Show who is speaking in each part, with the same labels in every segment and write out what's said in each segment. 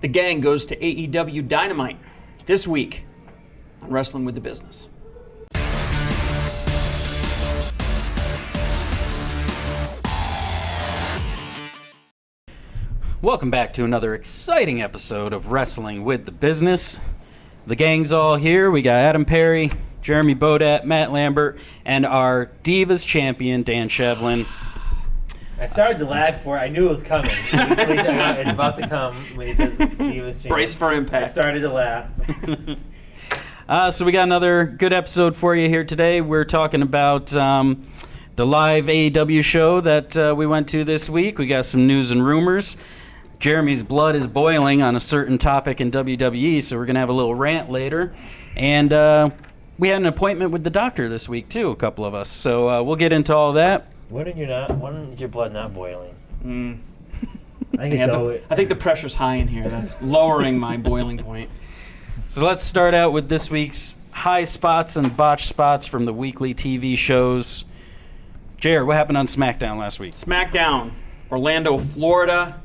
Speaker 1: The gang goes to AEW Dynamite this week on Wrestling with the Business.
Speaker 2: Welcome back to another exciting episode of Wrestling with the Business. The gang's all here. We got Adam Perry, Jeremy Bodat, Matt Lambert, and our Divas champion, Dan Shevlin.
Speaker 3: I started to laugh before I knew it was coming. It's about to come when it says Divas champion.
Speaker 1: Brace for impact.
Speaker 3: I started to laugh.
Speaker 2: So we got another good episode for you here today. We're talking about the live AEW show that we went to this week. We got some news and rumors. Jeremy's blood is boiling on a certain topic in WWE, so we're going to have a little rant later. And we had an appointment with the doctor this week, too, a couple of us. So we'll get into all that.
Speaker 3: When is your blood not boiling?
Speaker 1: I think the pressure's high in here. That's lowering my boiling point.
Speaker 2: So let's start out with this week's high spots and botch spots from the weekly TV shows. Jared, what happened on SmackDown last week?
Speaker 1: SmackDown, Orlando, Florida.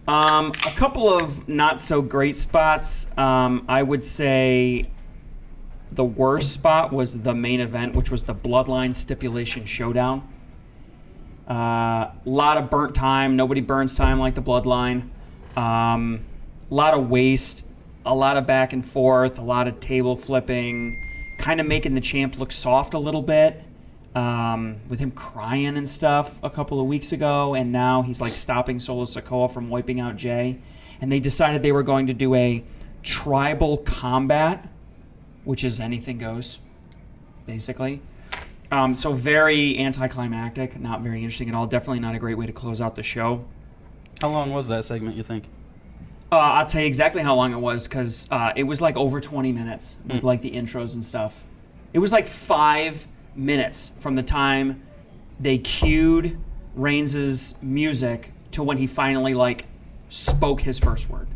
Speaker 1: A couple of not so great spots. I would say the worst spot was the main event, which was the Bloodline Stipulation Showdown. A lot of burnt time. Nobody burns time like the Bloodline. A lot of waste. A lot of back and forth. A lot of table flipping. Kind of making the champ look soft a little bit. With him crying and stuff a couple of weeks ago, and now he's like stopping Solo Sikoa from wiping out Jay. And they decided they were going to do a tribal combat, which is anything goes, basically. So very anticlimactic, not very interesting at all. Definitely not a great way to close out the show.
Speaker 2: How long was that segment, you think?
Speaker 1: I'll tell you exactly how long it was, because it was like over 20 minutes with like the intros and stuff. It was like 5 minutes from the time they cued Reigns' music to when he finally like spoke his first word,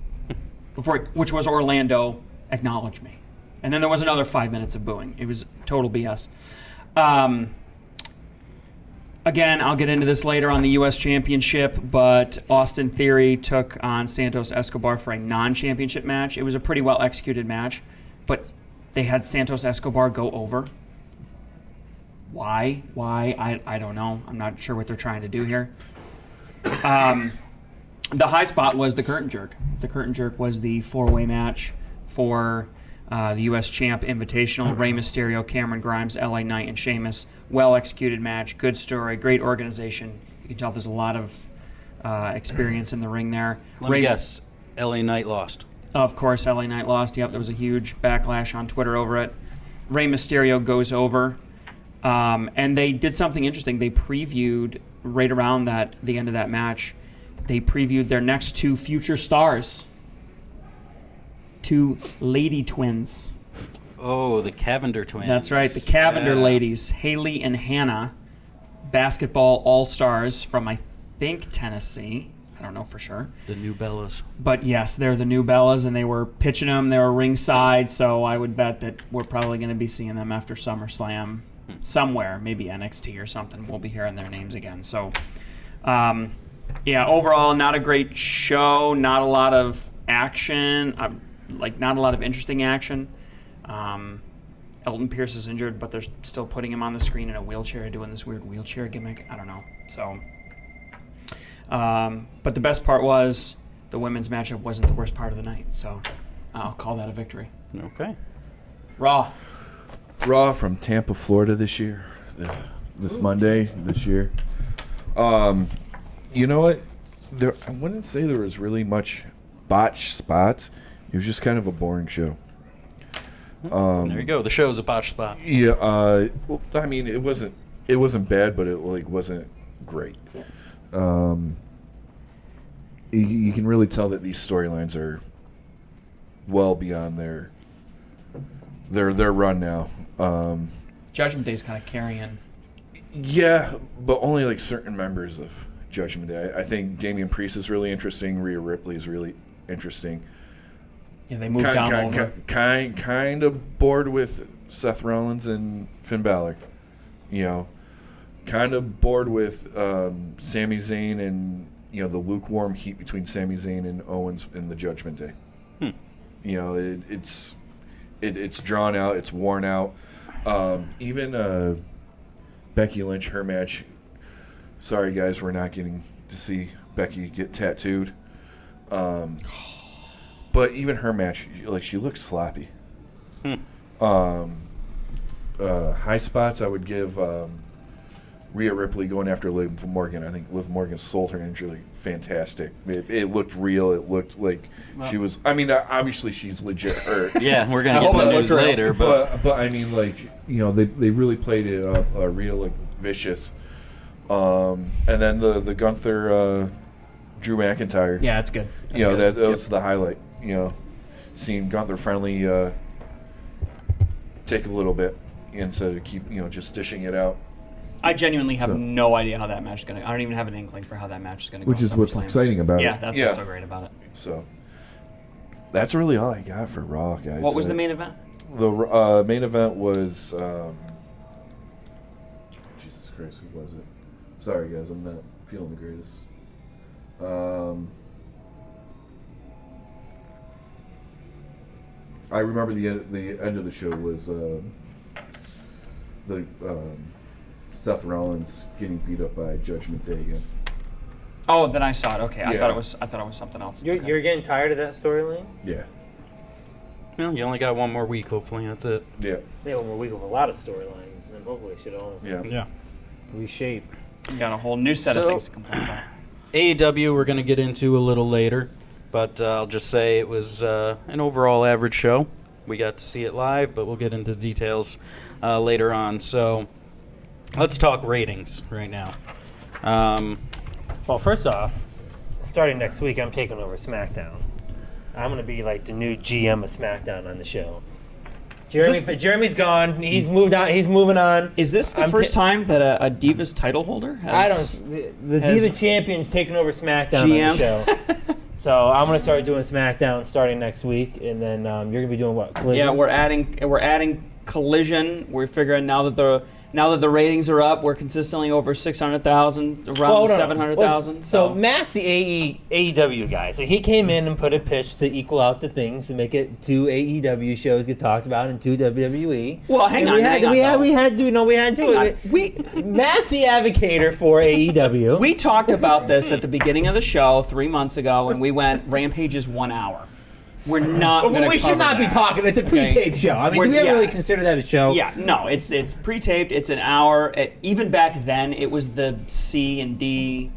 Speaker 1: which was Orlando, acknowledge me. And then there was another 5 minutes of booing. It was total BS. Again, I'll get into this later on the U.S. Championship, but Austin Theory took on Santos Escobar for a non-championship match. It was a pretty well-executed match, but they had Santos Escobar go over. Why? I don't know. I'm not sure what they're trying to do here. The high spot was the curtain jerk. The curtain jerk was the four-way match for the U.S. Champ Invitational. Rey Mysterio, Cameron Grimes, LA Knight, and Sheamus. Well-executed match. Good story. Great organization. You can tell there's a lot of experience in the ring there.
Speaker 2: Let me guess. LA Knight lost.
Speaker 1: Of course, LA Knight lost. Yep, there was a huge backlash on Twitter over it. Rey Mysterio goes over. And they did something interesting. They previewed, right around the end of that match, they previewed their next two future stars. Two lady twins.
Speaker 2: Oh, the Cavender twins.
Speaker 1: That's right, the Cavender ladies, Haley and Hannah, basketball all-stars from, I think, Tennessee. I don't know for sure.
Speaker 2: The New Bellas.
Speaker 1: But yes, they're the New Bellas, and they were pitching them. They were ringside, so I would bet that we're probably going to be seeing them after SummerSlam. Somewhere, maybe NXT or something. We'll be hearing their names again. So, overall, not a great show. Not a lot of action. Not a lot of interesting action. Elton Pierce is injured, but they're still putting him on the screen in a wheelchair, doing this weird wheelchair gimmick. I don't know. So, but the best part was the women's matchup wasn't the worst part of the night. So, I'll call that a victory.
Speaker 2: Okay.
Speaker 1: Raw
Speaker 4: from Tampa, Florida this year. This Monday this year. You know what? I wouldn't say there was really much botch spots. It was just kind of a boring show.
Speaker 2: There you go. The show's a botch spot.
Speaker 4: Yeah. Well, I mean, it wasn't bad, but it wasn't great. You can really tell that these storylines are well beyond their run now.
Speaker 1: Judgment Day's kind of carrying.
Speaker 4: Yeah, but only like certain members of Judgment Day. I think Damian Priest is really interesting. Rhea Ripley is really interesting.
Speaker 1: Yeah, they moved down over.
Speaker 4: Kind of bored with Seth Rollins and Finn Balor. You know, kind of bored with Sami Zayn and the lukewarm heat between Sami Zayn and Owens in the Judgment Day. It's drawn out, it's worn out. Even Becky Lynch, her match. Sorry guys, we're not getting to see Becky get tattooed. But even her match, she looks sloppy. High spots, I would give Rhea Ripley going after Liv Morgan. I think Liv Morgan sold her injury fantastic. It looked real. It looked like she was. I mean, obviously she's legit hurt.
Speaker 2: Yeah, we're gonna get the news later,
Speaker 4: but I mean, they really played it up real vicious. And then the Gunther Drew McIntyre.
Speaker 1: Yeah, that's good.
Speaker 4: That was the highlight. Seeing Gunther finally take a little bit instead of keep just dishing it out.
Speaker 1: I genuinely have no idea how that match is going to go. I don't even have an inkling for how that match is going to go.
Speaker 4: Which is what's exciting about it.
Speaker 1: Yeah, that's what's so great about it.
Speaker 4: So, that's really all I got for Raw, guys.
Speaker 1: What was the main event?
Speaker 4: The main event was... Jesus Christ, who was it? Sorry, guys, I'm not feeling the greatest. I remember the end of the show was Seth Rollins getting beat up by Judgment Day again.
Speaker 1: Oh, then I saw it. Okay, I
Speaker 4: Yeah.
Speaker 1: thought it was something else.
Speaker 3: You're getting tired of that storyline?
Speaker 4: Yeah.
Speaker 2: Well, you only got one more week, hopefully. That's it.
Speaker 4: Yeah.
Speaker 3: Yeah, well, we have a lot of storylines, and then hopefully it should all
Speaker 2: Yeah.
Speaker 3: reshape.
Speaker 1: You got a whole new set of things to complain about.
Speaker 2: AEW we're going to get into a little later, but I'll just say it was an overall average show. We got to see it live, but we'll get into details later on. So let's talk ratings right now.
Speaker 3: Well, first off, starting next week, I'm taking over SmackDown. I'm going to be like the new GM of SmackDown on the show. Jeremy's gone. He's moved on. He's moving on.
Speaker 1: Is this the first time that a Divas title holder has...
Speaker 3: The Diva Champion's taking over SmackDown
Speaker 1: GM?
Speaker 3: on the show. So I'm going to start doing SmackDown starting next week, and then you're going to be doing what? Collision?
Speaker 1: Yeah, we're adding Collision. We're figuring now that the ratings are up, we're consistently over 600,000, around 700,000.
Speaker 3: So Matt's the AEW guy. So he came in and put a pitch to equal out the things to make it 2 AEW shows get talked about and 2 WWE.
Speaker 1: Well, hang on.
Speaker 3: We had to. Matt's the advocator for AEW.
Speaker 1: We talked about this at the beginning of the show 3 months ago, and we went Rampage is 1 hour. We're not going to
Speaker 3: We should not be talking. It's a pre-taped show. I mean, do we ever really consider that a show?
Speaker 1: Yeah, no, it's pre-taped. It's an hour. Even back then, it was the C and D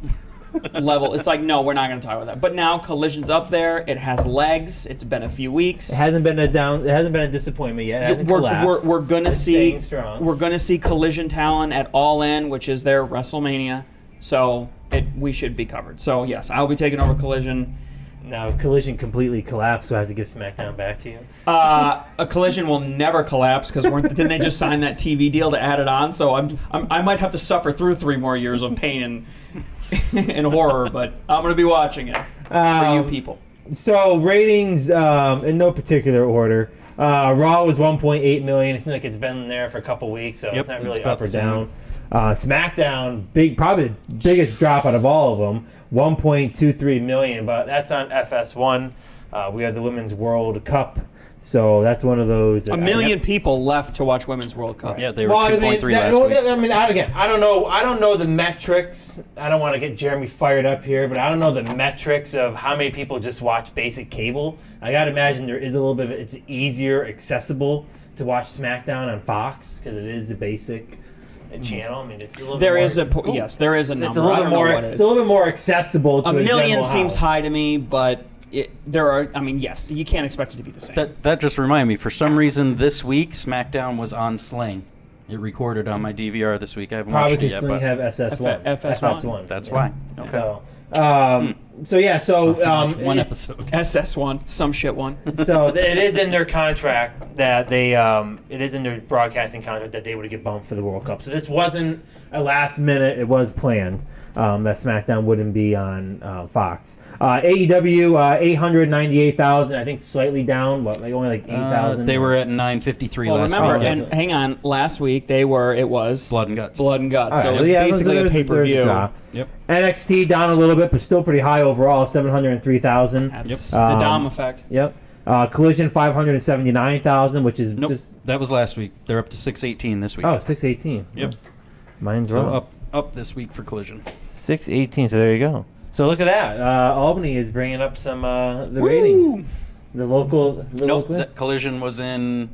Speaker 1: level. It's like, no, we're not going to talk about that. But now Collision's up there. It has legs. It's been a few weeks.
Speaker 3: It hasn't been a disappointment yet. It hasn't collapsed.
Speaker 1: We're going to see.
Speaker 3: Strong.
Speaker 1: We're going to see Collision talent at All In, which is their WrestleMania. So we should be covered. So yes, I'll be taking over Collision.
Speaker 3: Now, if Collision completely collapsed, so I have to give SmackDown back to you.
Speaker 1: A Collision will never collapse because didn't they just sign that TV deal to add it on? So I might have to suffer through 3 more years of pain and horror, but I'm going to be watching it for you people.
Speaker 3: So ratings in no particular order. Raw was 1.8 million. It seems like it's been there for a couple weeks, so it's not really up or down. SmackDown, probably the biggest drop out of all of them, 1.23 million, but that's on FS1. We have the Women's World Cup, so that's one of those.
Speaker 1: A million people left to watch Women's World Cup.
Speaker 2: Yeah, they were 2.3 last week.
Speaker 3: I mean, I don't know the metrics. I don't want to get Jeremy fired up here, but I don't know the metrics of how many people just watch basic cable. I gotta imagine there is a little bit of it's easier, accessible to watch SmackDown on Fox because it is the basic channel. I mean, it's a little.
Speaker 1: There
Speaker 3: bit
Speaker 1: is
Speaker 3: more,
Speaker 1: yes, there is a number.
Speaker 3: It's a little bit more. It's a little bit more accessible to
Speaker 1: a million seems
Speaker 3: house.
Speaker 1: high to me, but there are. I mean, yes, you can't expect it to be the same.
Speaker 2: That just reminded me. For some reason, this week SmackDown was on Sling. It recorded on my DVR this week. I haven't watched it yet.
Speaker 3: Probably
Speaker 2: But
Speaker 3: have SS1.
Speaker 1: FS1.
Speaker 2: That's why. Okay.
Speaker 3: So
Speaker 2: one episode.
Speaker 1: SS1, some shit one.
Speaker 3: So it is in their contract that they it is in their broadcasting contract that they would get bumped for the World Cup. So this wasn't a last minute. It was planned that SmackDown wouldn't be on Fox. AEW 898,000. I think slightly down. Only like 8,000.
Speaker 2: They were at 953
Speaker 1: Well,
Speaker 2: last
Speaker 1: remember,
Speaker 2: week.
Speaker 1: and hang on, last week it was
Speaker 2: Blood and Guts.
Speaker 1: Blood and Guts.
Speaker 3: All
Speaker 1: so
Speaker 3: right,
Speaker 1: it was basically a
Speaker 3: there's
Speaker 1: pay-per-view.
Speaker 3: drop.
Speaker 2: Yep.
Speaker 3: NXT down a little bit, but still pretty high overall, 703,000.
Speaker 1: That's the Dom effect.
Speaker 3: Yep. Collision 579,000, which is
Speaker 2: Nope.
Speaker 3: just
Speaker 2: That was last week. They're up to 618 this week.
Speaker 3: 618.
Speaker 2: Yep.
Speaker 3: Mine's
Speaker 2: So
Speaker 3: wrong.
Speaker 2: up this week for Collision.
Speaker 3: 618. So there you go. So look at that. Albany is bringing up some the ratings. The local.
Speaker 2: Nope. That Collision was in.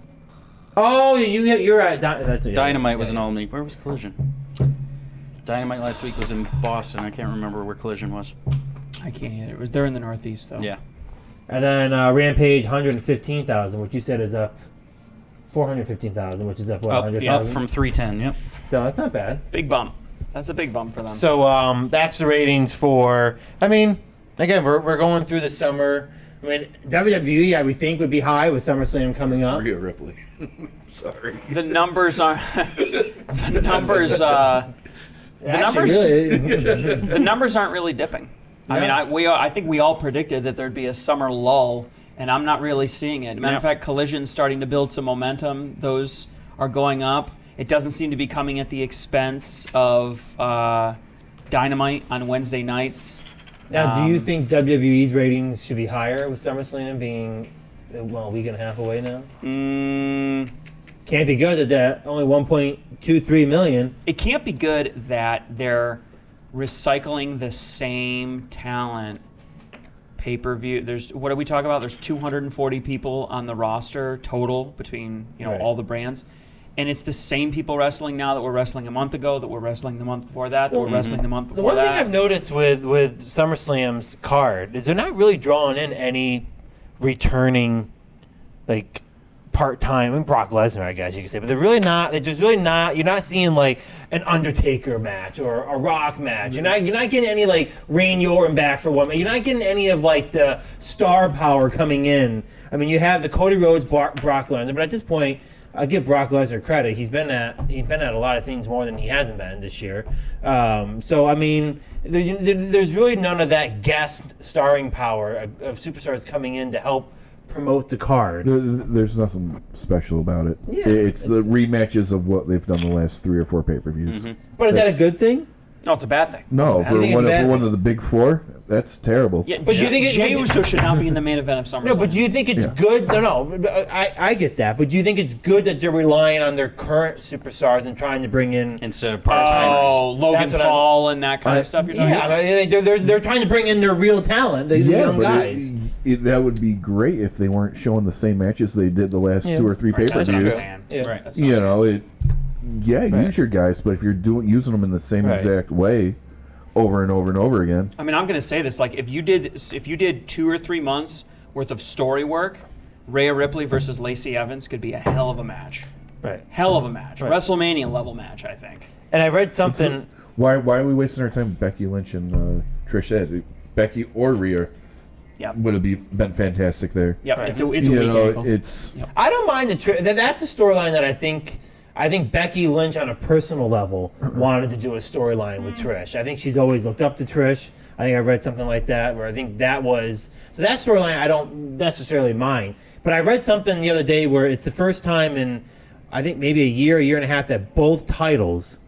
Speaker 3: Oh, you're right. That's
Speaker 2: Dynamite was in Albany. Where was Collision? Dynamite last week was in Boston. I can't remember where Collision was.
Speaker 1: I can't either. They're in the Northeast, though.
Speaker 2: Yeah.
Speaker 3: And then Rampage 115,000, which you said is up 415,000, which is up what,
Speaker 2: Up
Speaker 3: 100,000?
Speaker 2: from 310. Yep.
Speaker 3: So that's not bad.
Speaker 1: Big bump. That's a big bump for them.
Speaker 3: So that's the ratings for. I mean, again, we're going through the summer. I mean, WWE, I would think would be high with SummerSlam coming up.
Speaker 4: Rhea Ripley. Sorry.
Speaker 1: The numbers are. The numbers. The numbers. The numbers aren't really dipping. I mean, I think we all predicted that there'd be a summer lull, and I'm not really seeing it. Matter of fact, Collision's starting to build some momentum. Those are going up. It doesn't seem to be coming at the expense of Dynamite on Wednesday nights.
Speaker 3: Now, do you think WWE's ratings should be higher with SummerSlam being a week and a half away now? Can't be good at that. Only 1.23 million.
Speaker 1: It can't be good that they're recycling the same talent pay-per-view. What do we talk about? There's 240 people on the roster total between all the brands. And it's the same people wrestling now that were wrestling a month ago, that were wrestling the month before that, that were wrestling the month before that.
Speaker 3: The one thing I've noticed with SummerSlam's card is they're not really drawing in any returning, like, part-time. I mean, Brock Lesnar, I guess you could say. But they're really not. They're just really not. You're not seeing, like, an Undertaker match or a Rock match. You're not getting any, like, Randy Orton back for one. You're not getting any of, like, the star power coming in. I mean, you have the Cody Rhodes, Brock Lesnar. But at this point, I give Brock Lesnar credit. He's been at a lot of things more than he hasn't been this year. So I mean, there's really none of that guest starring power of superstars coming in to help promote the card.
Speaker 4: There's nothing special about it.
Speaker 3: Yeah,
Speaker 4: it's the rematches of what they've done the last 3 or 4 pay-per-views.
Speaker 3: But is that a good thing?
Speaker 1: No, it's a bad thing.
Speaker 4: No,
Speaker 3: for
Speaker 4: one of the big 4, that's terrible.
Speaker 1: Yeah,
Speaker 3: But do you think
Speaker 1: Jey Uso should not be in the main event of SummerSlam.
Speaker 3: No, but do you think it's good? No, I get that. But do you think it's good that they're relying on their current superstars and trying to bring in
Speaker 2: Instead of part-timers.
Speaker 1: Oh, Logan Paul and that kind of stuff you're talking about?
Speaker 3: Yeah, they're trying to bring in their real talent, the young guys.
Speaker 4: That would be great if they weren't showing the same matches they did the last 2 or 3
Speaker 1: Right, that's what I'm
Speaker 4: pay-per-views.
Speaker 1: saying.
Speaker 3: Yeah.
Speaker 1: Right. That's
Speaker 4: You
Speaker 1: what I'm
Speaker 4: know, use your guys, but if you're using them in the same exact way over and over and over again.
Speaker 1: I mean, I'm going to say this: like, if you did 2 or 3 months worth of story work, Rhea Ripley versus Lacey Evans could be a hell of a match.
Speaker 3: Right.
Speaker 1: Hell of a match. WrestleMania level match, I think.
Speaker 3: And I read something.
Speaker 4: Why are we wasting our time with Becky Lynch and Trish Stratus? Becky or Rhea would have been fantastic there.
Speaker 1: Yep,
Speaker 3: Right.
Speaker 1: it's a weak angle.
Speaker 3: I don't mind that's a storyline that I think Becky Lynch on a personal level wanted to do a storyline with Trish. I think she's always looked up to Trish. I think I read something like that where I think that storyline I don't necessarily mind. But I read something the other day where it's the first time in I think maybe a year and a half that both titles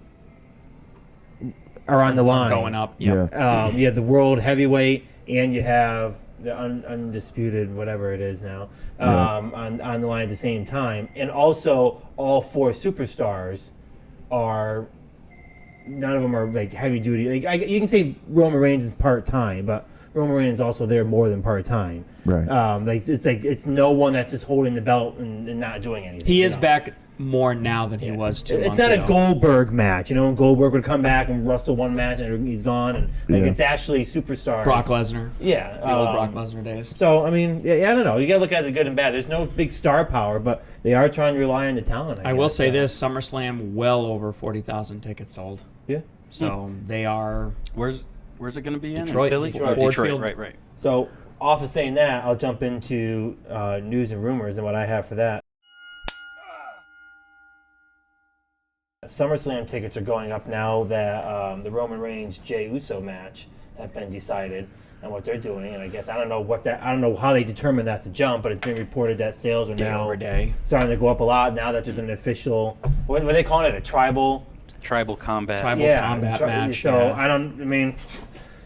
Speaker 3: are on the line.
Speaker 1: Going up.
Speaker 4: Yeah.
Speaker 3: You have the world heavyweight and you have the undisputed whatever it is now on the line at the same time, and also all 4 superstars are none of them are like heavy duty. Like you can say Roman Reigns is part time, but Roman Reigns is also there more than part time.
Speaker 4: Right.
Speaker 3: It's no one that's just holding the belt and not doing anything.
Speaker 1: He is back more now than he was 2 months ago.
Speaker 3: It's not a Goldberg match, when Goldberg would come back and wrestle one match and he's gone, and it's actually superstars.
Speaker 1: Brock Lesnar.
Speaker 3: Yeah,
Speaker 1: the old Brock Lesnar days.
Speaker 3: So I mean, I don't know. You gotta look at the good and bad. There's no big star power, but they are trying to rely on the talent.
Speaker 1: I will say this: SummerSlam, well over 40,000 tickets sold.
Speaker 3: Yeah.
Speaker 1: So they are.
Speaker 2: Where's it going to be in?
Speaker 1: Detroit.
Speaker 2: Philly?
Speaker 3: Detroit.
Speaker 2: Detroit. Right.
Speaker 3: So off of saying that, I'll jump into news and rumors and what I have for that. SummerSlam tickets are going up now that the Roman Reigns Jey Uso match have been decided and what they're doing. And I guess I don't know how they determine that's a jump, but it's been reported that sales are now
Speaker 1: over day
Speaker 3: starting to go up a lot now that there's an official what are they calling it, a tribal
Speaker 2: Tribal combat.
Speaker 1: Combat match.
Speaker 3: So I mean,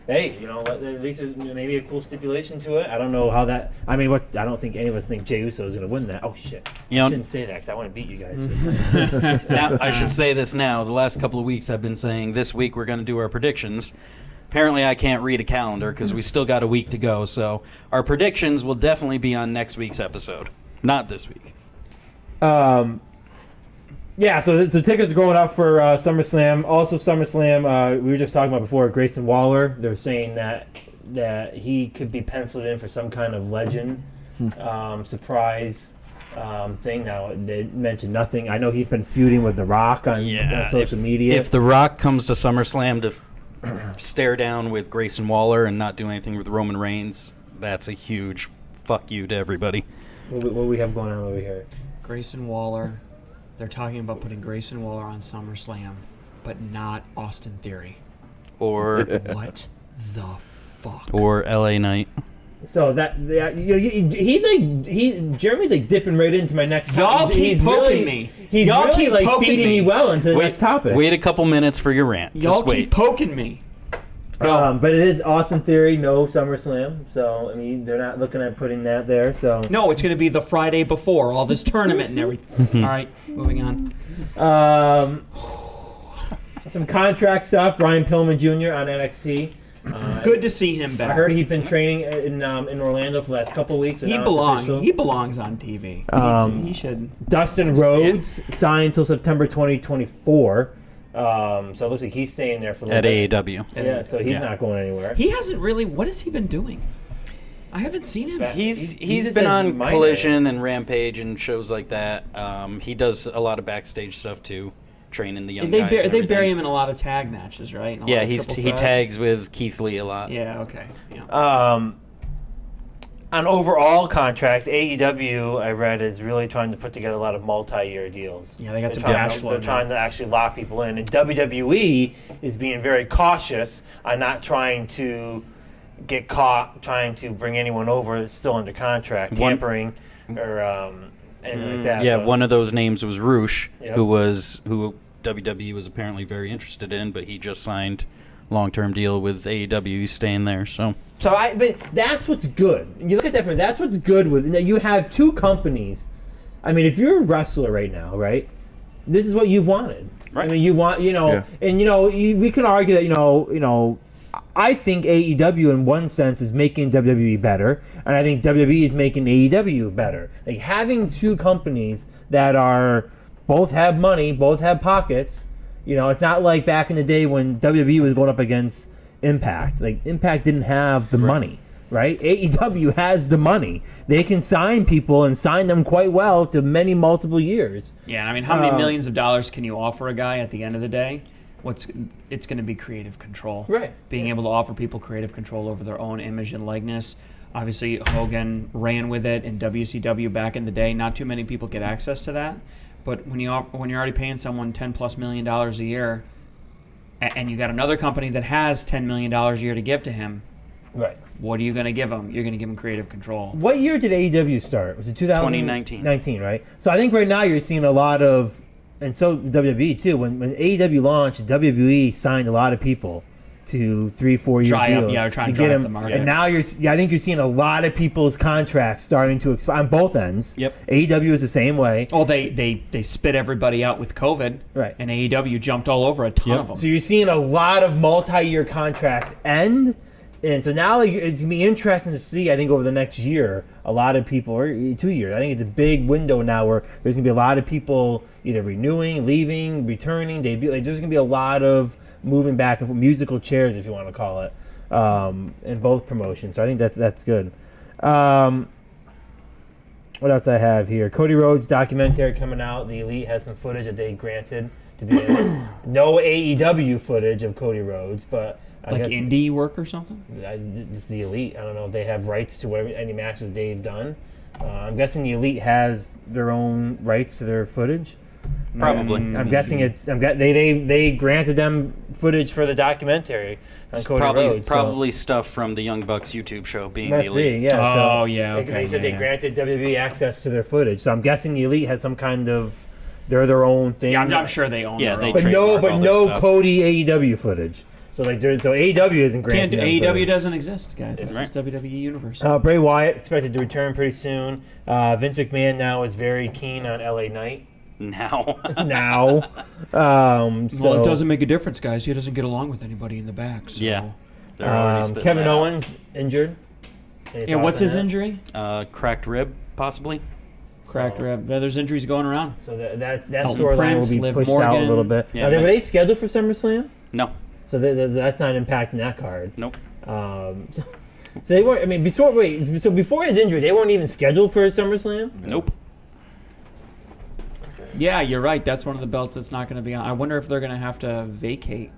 Speaker 3: hey, at least there's maybe a cool stipulation to it. I don't know how that. I mean, I don't think any of us think Jey Uso is going to win that. Oh shit! I shouldn't say that because I want to beat you guys.
Speaker 2: Now, I should say this now. The last couple of weeks I've been saying this week we're going to do our predictions. Apparently I can't read a calendar because we still got a week to go. So our predictions will definitely be on next week's episode, not this week.
Speaker 3: Yeah, so tickets are going up for SummerSlam. Also, SummerSlam, we were just talking about before, Grayson Waller. They're saying that he could be penciled in for some kind of legend surprise thing. Now, they mentioned nothing. I know he's been feuding with The Rock on social media.
Speaker 2: If The Rock comes to SummerSlam to stare down with Grayson Waller and not do anything with Roman Reigns, that's a huge fuck you to everybody.
Speaker 3: What do we have going on over here?
Speaker 1: Grayson Waller. They're talking about putting Grayson Waller on SummerSlam, but not Austin Theory.
Speaker 2: Or
Speaker 1: what the fuck?
Speaker 2: Or LA Knight.
Speaker 3: So Jeremy's like dipping right into my next topic.
Speaker 1: Y'all keep poking me.
Speaker 3: He's
Speaker 1: Y'all
Speaker 3: really
Speaker 1: keep
Speaker 3: like
Speaker 1: poking
Speaker 3: feeding me well into the next topic.
Speaker 2: Wait a couple minutes for your rant.
Speaker 1: Y'all
Speaker 2: Just wait.
Speaker 1: keep poking me.
Speaker 3: But it is Austin Theory, no SummerSlam. So I mean, they're not looking at putting that there. So
Speaker 1: no, it's going to be the Friday before all this tournament and everything. All right, moving on.
Speaker 3: Some contract stuff. Brian Pillman Jr. on NXT.
Speaker 1: Good to see him back.
Speaker 3: I heard he's been training in Orlando for the last couple of weeks.
Speaker 1: He belongs on TV. He should.
Speaker 3: Dustin Rhodes signed till September 2024. So it looks like he's staying there for a little bit.
Speaker 2: At AEW.
Speaker 3: Yeah, so he's not going anywhere.
Speaker 1: He hasn't really. What has he been doing? I haven't seen him.
Speaker 2: He's been on Collision and Rampage and shows like that. He does a lot of backstage stuff too, training the young guys.
Speaker 1: They bury him in a lot of tag matches, right?
Speaker 2: Yeah, he tags with Keith Lee a lot.
Speaker 1: Yeah, okay. Yeah.
Speaker 3: On overall contracts, AEW, I read, is really trying to put together a lot of multi-year deals.
Speaker 1: Yeah, they got some cash flow.
Speaker 3: They're trying to actually lock people in. And WWE is being very cautious on not trying to get caught trying to bring anyone over that's still under contract, tampering or anything like that.
Speaker 2: Yeah, one of those names was Roosh,
Speaker 3: Yep.
Speaker 2: who WWE was apparently very interested in, but he just signed long-term deal with AEW. He's staying there, so.
Speaker 3: But that's what's good. You look at that. That's what's good with. You have two companies. I mean, if you're a wrestler right now, right? This is what you've wanted.
Speaker 2: Right.
Speaker 3: I mean, you want, and we can argue that I think AEW in one sense is making WWE better, and I think WWE is making AEW better. Like having two companies that are both have money, both have pockets. It's not like back in the day when WWE was going up against Impact. Like Impact didn't have the money, right? AEW has the money. They can sign people and sign them quite well to multiple years.
Speaker 1: Yeah, I mean, how many millions of dollars can you offer a guy at the end of the day? It's going to be creative control.
Speaker 3: Right.
Speaker 1: Being able to offer people creative control over their own image and likeness. Obviously, Hogan ran with it in WCW back in the day. Not too many people get access to that. But when you're already paying someone $10+ million a year, and you got another company that has $10 million a year to give to him,
Speaker 3: right?
Speaker 1: What are you going to give him? You're going to give him creative control.
Speaker 3: What year did AEW start? Was it
Speaker 2: 2019?
Speaker 3: 19, right? So I think right now you're seeing a lot of, and so WWE too. When AEW launched, WWE signed a lot of people to 3-4 year deals
Speaker 1: trying to
Speaker 3: get
Speaker 1: dry
Speaker 3: them.
Speaker 1: up the market.
Speaker 3: And now I think you're seeing a lot of people's contracts starting to expire on both ends.
Speaker 2: Yep.
Speaker 3: AEW is the same way.
Speaker 1: Oh, they spit everybody out with COVID,
Speaker 3: right?
Speaker 1: And AEW jumped all over a ton of them.
Speaker 3: So you're seeing a lot of multi-year contracts end, and so now it's gonna be interesting to see. I think over the next year, a lot of people, or 2 years, I think it's a big window now where there's gonna be a lot of people either renewing, leaving, returning. There's gonna be a lot of moving back and forth, musical chairs, if you want to call it, in both promotions. So I think that's good. What else I have here? Cody Rhodes documentary coming out. The Elite has some footage that they granted to be in. No AEW footage of Cody Rhodes, but I guess
Speaker 1: indie work or something.
Speaker 3: It's the Elite. I don't know if they have rights to any matches they've done. I'm guessing the Elite has their own rights to their footage.
Speaker 2: Probably.
Speaker 3: I'm guessing they granted them footage for the documentary on Cody Rhodes.
Speaker 2: Probably stuff from the Young Bucks YouTube show being
Speaker 3: Must
Speaker 2: the Elite.
Speaker 3: be, yeah.
Speaker 1: Okay.
Speaker 3: They said they granted WWE access to their footage, so I'm guessing the Elite has some kind of They're their own thing.
Speaker 1: Yeah, I'm sure they own.
Speaker 2: Yeah,
Speaker 1: their
Speaker 2: they
Speaker 1: own.
Speaker 3: But
Speaker 2: trademark all their
Speaker 3: no
Speaker 2: stuff.
Speaker 3: Cody AEW footage. So AEW isn't
Speaker 1: Can't do,
Speaker 3: granting them
Speaker 1: AEW
Speaker 3: footage.
Speaker 1: doesn't exist, guys. It's
Speaker 2: Right.
Speaker 1: just WWE Universe.
Speaker 3: Bray Wyatt expected to return pretty soon. Vince McMahon now is very keen on LA Knight
Speaker 2: Now.
Speaker 3: now. So,
Speaker 1: Well, it doesn't make a difference, guys. He doesn't get along with anybody in the back. So.
Speaker 2: Yeah. They're already spitting
Speaker 3: Kevin
Speaker 2: that out.
Speaker 3: Owens injured. Any
Speaker 1: Yeah.
Speaker 3: thoughts
Speaker 1: What's
Speaker 3: on
Speaker 1: his
Speaker 3: that?
Speaker 1: injury?
Speaker 2: Cracked rib, possibly.
Speaker 1: Cracked rib. There's injuries going around.
Speaker 3: So that
Speaker 1: Elton
Speaker 3: storyline will
Speaker 1: Prince,
Speaker 3: be
Speaker 1: Liv
Speaker 3: pushed out a
Speaker 1: Morgan.
Speaker 3: little bit.
Speaker 2: Yeah,
Speaker 3: Were
Speaker 2: man.
Speaker 3: they scheduled for SummerSlam?
Speaker 2: No.
Speaker 3: So that's not impacting that card.
Speaker 2: Nope.
Speaker 3: So they weren't. I mean, before his injury, they weren't even scheduled for SummerSlam.
Speaker 2: Nope.
Speaker 1: Yeah, you're right. That's one of the belts that's not going to be on. I wonder if they're going to have to vacate.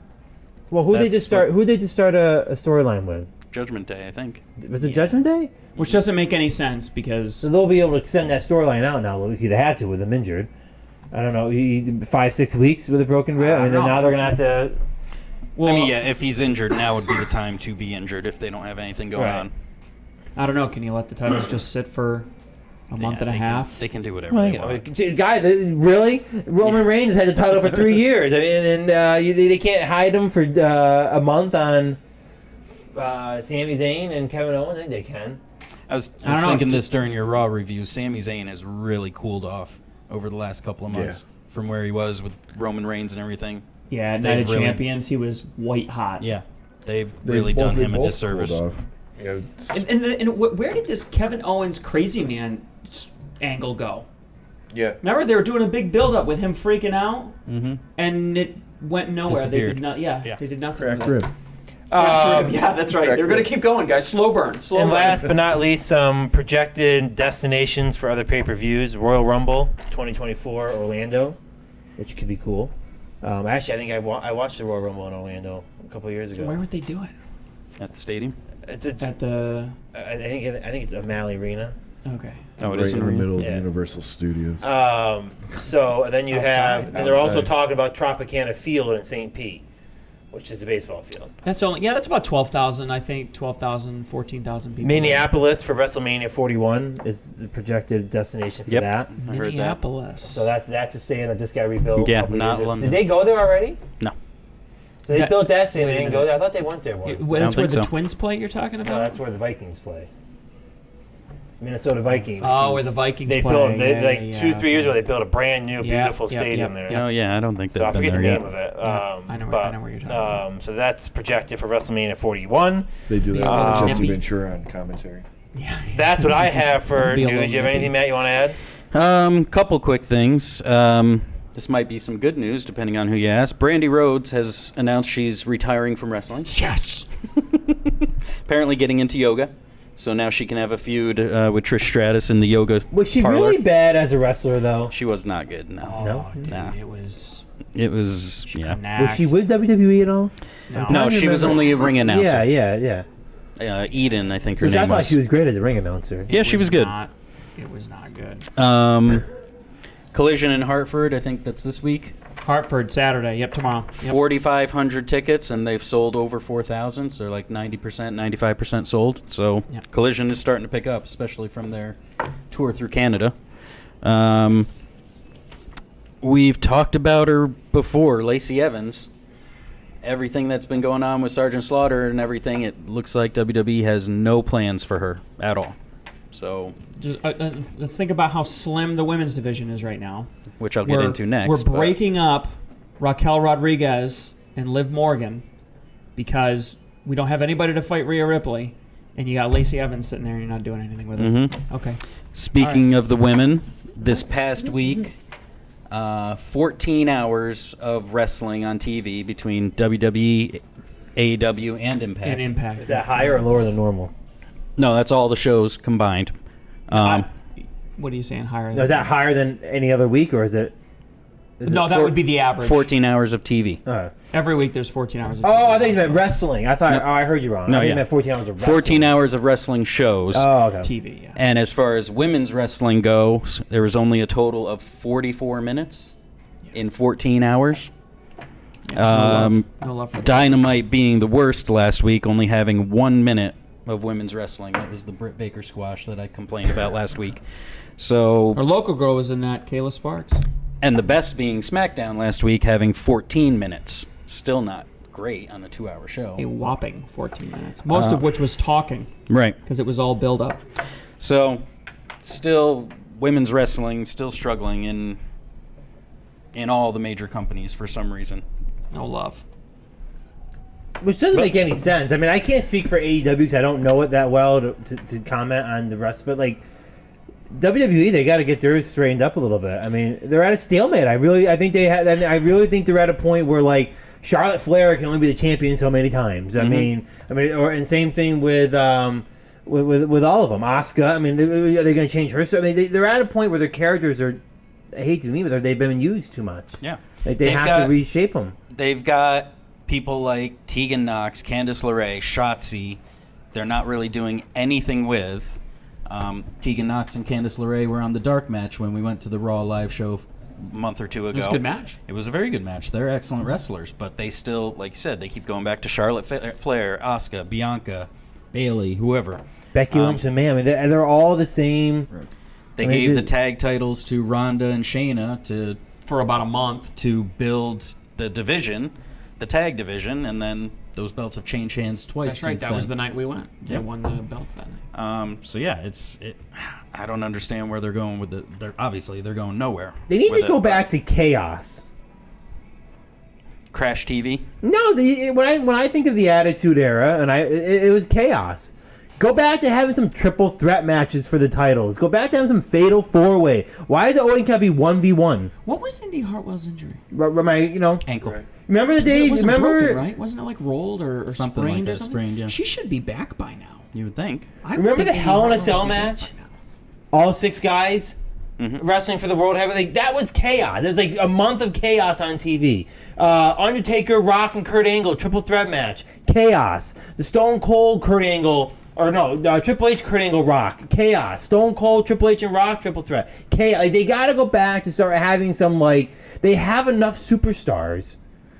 Speaker 3: Well, who they
Speaker 2: That's
Speaker 3: just start? Who they just start a storyline with?
Speaker 2: Judgment Day, I think.
Speaker 3: Was it Judgment Day?
Speaker 1: Which doesn't make any sense because
Speaker 3: So they'll be able to extend that storyline out now. They had to with him injured. I don't know, 5-6 weeks with a broken rib. I mean,
Speaker 1: don't know.
Speaker 3: now they're gonna have to.
Speaker 2: I mean, yeah, if he's injured, now would be the time to be injured if they don't have anything going
Speaker 3: Right.
Speaker 2: on.
Speaker 1: I don't know. Can you let the titles just sit for a month and a
Speaker 2: they
Speaker 1: half?
Speaker 2: They can do whatever they want.
Speaker 3: Really? Roman Reigns had the title for 3 years. I mean, and they can't hide him for a month on Sami Zayn and Kevin Owens. I think they can.
Speaker 2: I was
Speaker 1: I don't know.
Speaker 2: thinking this during your Raw review. Sami Zayn has really cooled off over the last couple of months from where he was with Roman Reigns and everything.
Speaker 1: Yeah, Night
Speaker 2: They've
Speaker 1: of
Speaker 2: really-
Speaker 1: Champions, he was white hot.
Speaker 2: Yeah, they've really done him a disservice.
Speaker 4: Yeah,
Speaker 1: And where did this Kevin Owens crazy man angle go?
Speaker 4: yeah.
Speaker 1: Remember they were doing a big build up with him freaking out,
Speaker 2: Mm-hmm.
Speaker 1: and it went nowhere. They
Speaker 2: Disappeared.
Speaker 1: did not. Yeah,
Speaker 2: Yeah.
Speaker 1: they did nothing.
Speaker 3: Cracked
Speaker 1: with it.
Speaker 3: rib.
Speaker 1: Yeah, that's right. They're going to keep going, guys. Slow burn. Slow
Speaker 3: And
Speaker 1: burn.
Speaker 3: last but not least, some projected destinations for other pay-per-views. Royal Rumble 2024 Orlando, which could be cool. Actually, I think I watched the Royal Rumble in Orlando a couple of years ago.
Speaker 1: Where would they do it?
Speaker 2: At the stadium.
Speaker 3: It's a,
Speaker 1: At the.
Speaker 3: I think it's O'Malley Arena.
Speaker 1: Okay.
Speaker 2: Oh, it
Speaker 4: Right
Speaker 2: is
Speaker 4: in the middle of
Speaker 3: Yeah.
Speaker 4: Universal Studios.
Speaker 3: So then you have, and they're also
Speaker 4: Outside.
Speaker 3: talking about Tropicana Field in St. Pete, which is a baseball field.
Speaker 1: That's only. Yeah, that's about 12,000. I think 12,000, 14,000 people.
Speaker 3: Minneapolis for WrestleMania 41 is the projected destination for
Speaker 2: Yep.
Speaker 3: that.
Speaker 2: I heard that.
Speaker 1: Minneapolis.
Speaker 3: So that's a stadium that just got rebuilt. a
Speaker 2: Yeah,
Speaker 3: couple
Speaker 2: not
Speaker 3: years ago.
Speaker 2: London.
Speaker 3: Did they go there already?
Speaker 2: No.
Speaker 3: So they
Speaker 1: That-
Speaker 3: built that stadium
Speaker 1: wait a
Speaker 3: and didn't go
Speaker 1: minute.
Speaker 3: there? I thought they went there once.
Speaker 1: That's
Speaker 2: I
Speaker 1: where
Speaker 2: don't
Speaker 1: the
Speaker 2: think so.
Speaker 1: Twins play. You're talking
Speaker 3: No,
Speaker 1: about?
Speaker 3: that's where the Vikings play. Minnesota Vikings.
Speaker 1: Oh, where the Vikings
Speaker 3: They
Speaker 1: play.
Speaker 3: built
Speaker 1: Yeah,
Speaker 3: like
Speaker 1: yeah,
Speaker 3: 2-3 years ago.
Speaker 1: okay.
Speaker 3: They built a brand new,
Speaker 1: Yeah,
Speaker 3: beautiful
Speaker 1: yeah,
Speaker 3: stadium
Speaker 1: yeah,
Speaker 3: there.
Speaker 1: yeah.
Speaker 2: Oh yeah, I don't think
Speaker 3: So
Speaker 2: they've
Speaker 3: I forget the
Speaker 2: been there
Speaker 3: name
Speaker 2: yet.
Speaker 3: of it.
Speaker 1: Yeah, I know where you're talking about.
Speaker 3: So that's projected for WrestleMania 41.
Speaker 4: They do that
Speaker 1: Yeah.
Speaker 4: with Jesse
Speaker 1: Nippy.
Speaker 4: Ventura on commentary.
Speaker 1: Yeah.
Speaker 3: That's what I have for
Speaker 1: Be a
Speaker 3: news.
Speaker 1: little
Speaker 3: You have
Speaker 1: nippy.
Speaker 3: anything, Matt, you want to add?
Speaker 2: Couple quick things. This might be some good news, depending on who you ask. Brandy Rhodes has announced she's retiring from wrestling.
Speaker 1: Yes.
Speaker 2: Apparently getting into yoga. So now she can have a feud with Trish Stratus in the yoga
Speaker 3: Was she
Speaker 2: parlor.
Speaker 3: really bad as a wrestler, though?
Speaker 2: She was not good, no.
Speaker 3: No?
Speaker 1: Oh, dude,
Speaker 2: Nah.
Speaker 1: it was.
Speaker 2: It was, yeah.
Speaker 3: Was she with WWE at all?
Speaker 1: No.
Speaker 2: No, she was only a ring announcer.
Speaker 3: Yeah.
Speaker 2: Eden, I think her
Speaker 3: Because I
Speaker 2: name
Speaker 3: thought
Speaker 2: was.
Speaker 3: she was great as a ring announcer.
Speaker 2: Yeah, she was good.
Speaker 1: It was not good.
Speaker 2: Collision in Hartford, I think that's this week.
Speaker 1: Hartford, Saturday. Yep, tomorrow. Yep.
Speaker 2: 4,500 tickets, and they've sold over 4,000, so they're like 90%, 95% sold. So
Speaker 1: Yep.
Speaker 2: Collision is starting to pick up, especially from their tour through Canada. We've talked about her before, Lacey Evans. Everything that's been going on with Sergeant Slaughter and everything, it looks like WWE has no plans for her at all. So,
Speaker 1: Just, let's think about how slim the women's division is right now.
Speaker 2: which I'll get into next.
Speaker 1: We're
Speaker 2: but-
Speaker 1: breaking up Raquel Rodriguez and Liv Morgan because we don't have anybody to fight Rhea Ripley, and you got Lacey Evans sitting there and you're not doing anything with her.
Speaker 2: Mhm.
Speaker 1: Okay.
Speaker 2: Speaking of the women, this past week, 14 hours of wrestling on TV between WWE, AEW, and Impact.
Speaker 1: And Impact.
Speaker 3: Is that higher or lower than normal?
Speaker 2: No, that's all the shows combined.
Speaker 1: What are you saying? Higher?
Speaker 3: Now, is that higher than any other week, or is it?
Speaker 1: No, that would be the average.
Speaker 2: 14 hours of TV.
Speaker 1: Every week there's 14 hours. Of
Speaker 3: Oh, I
Speaker 1: TV.
Speaker 3: think you meant wrestling. I thought.
Speaker 2: No.
Speaker 3: Oh, I heard you wrong.
Speaker 2: No,
Speaker 3: I think you
Speaker 2: yeah.
Speaker 3: meant 14 hours of wrestling.
Speaker 2: 14 hours of wrestling shows.
Speaker 3: Oh, okay.
Speaker 1: TV. Yeah.
Speaker 2: And as far as women's wrestling goes, there was only a total of 44 minutes in 14 hours.
Speaker 1: No love for
Speaker 2: Dynamite being the worst last week, only having 1 minute of women's wrestling. That was the Britt Baker squash that I complained about last week. So,
Speaker 1: Our local girl was in that, Kayla Sparks.
Speaker 2: And the best being SmackDown last week, having 14 minutes. Still not great on a 2-hour show.
Speaker 1: A whopping 14 minutes, most of which was talking.
Speaker 2: Right.
Speaker 1: Because it was all build up.
Speaker 2: So, still, women's wrestling still struggling in all the major companies for some reason.
Speaker 1: No love.
Speaker 3: Which doesn't make any sense. I mean, I can't speak for AEW because I don't know it that well to comment on the rest, but like WWE, they got to get theirs straightened up a little bit. I mean, they're at a stalemate. I really think they're at a point where like Charlotte Flair can only be the champion so many times. I mean, and same thing with all of them. Asuka. I mean, are they going to change her? I mean, they're at a point where their characters are. I hate to be mean, but they've been used too much.
Speaker 2: Yeah,
Speaker 3: like they have to reshape them.
Speaker 2: They've got people like Tegan Knox, Candice LeRae, Shotzi. They're not really doing anything with. Tegan Knox and Candice LeRae were on the dark match when we went to the Raw live show a month or two ago.
Speaker 1: It was a good match.
Speaker 2: It was a very good match. They're excellent wrestlers, but they still, like you said, they keep going back to Charlotte Flair, Asuka, Bianca, Bayley, whoever.
Speaker 3: Becky Lynch and man, I mean, they're all the same.
Speaker 2: Right. They gave the tag titles to Ronda and Shayna for about a month to build the division, the tag division, and then those belts have changed hands twice.
Speaker 1: That's right. That was the night we went. They won the belts that night.
Speaker 2: So yeah, I don't understand where they're going with it. They're going nowhere.
Speaker 3: They need to go back to chaos.
Speaker 2: Crash TV.
Speaker 3: No, when I think of the Attitude Era, and it was chaos. Go back to having some triple threat matches for the titles. Go back to having some fatal 4-way. Why is it always got to be 1v1?
Speaker 1: What was Indy Hartwell's injury?
Speaker 2: Ankle.
Speaker 4: Right.
Speaker 3: Remember the days?
Speaker 1: It wasn't
Speaker 3: remember
Speaker 1: broken, right? Wasn't it like rolled or
Speaker 2: Something
Speaker 1: sprained
Speaker 2: like
Speaker 1: or
Speaker 2: that,
Speaker 1: something?
Speaker 2: sprained, yeah.
Speaker 1: She should be back by now.
Speaker 2: You would think.
Speaker 3: Remember the Hell in a Cell match? All 6 guys wrestling for the World Heavyweight. Like, that was chaos. There's like a month of chaos on TV. Undertaker, Rock, and Kurt Angle triple threat match. Chaos. The Stone Cold, Kurt Angle. Or no, Triple H, Kurt Angle, Rock. Chaos. Stone Cold, Triple H, and Rock, triple threat. Chaos. Like, they got to go back to start having some, like, they have enough superstars,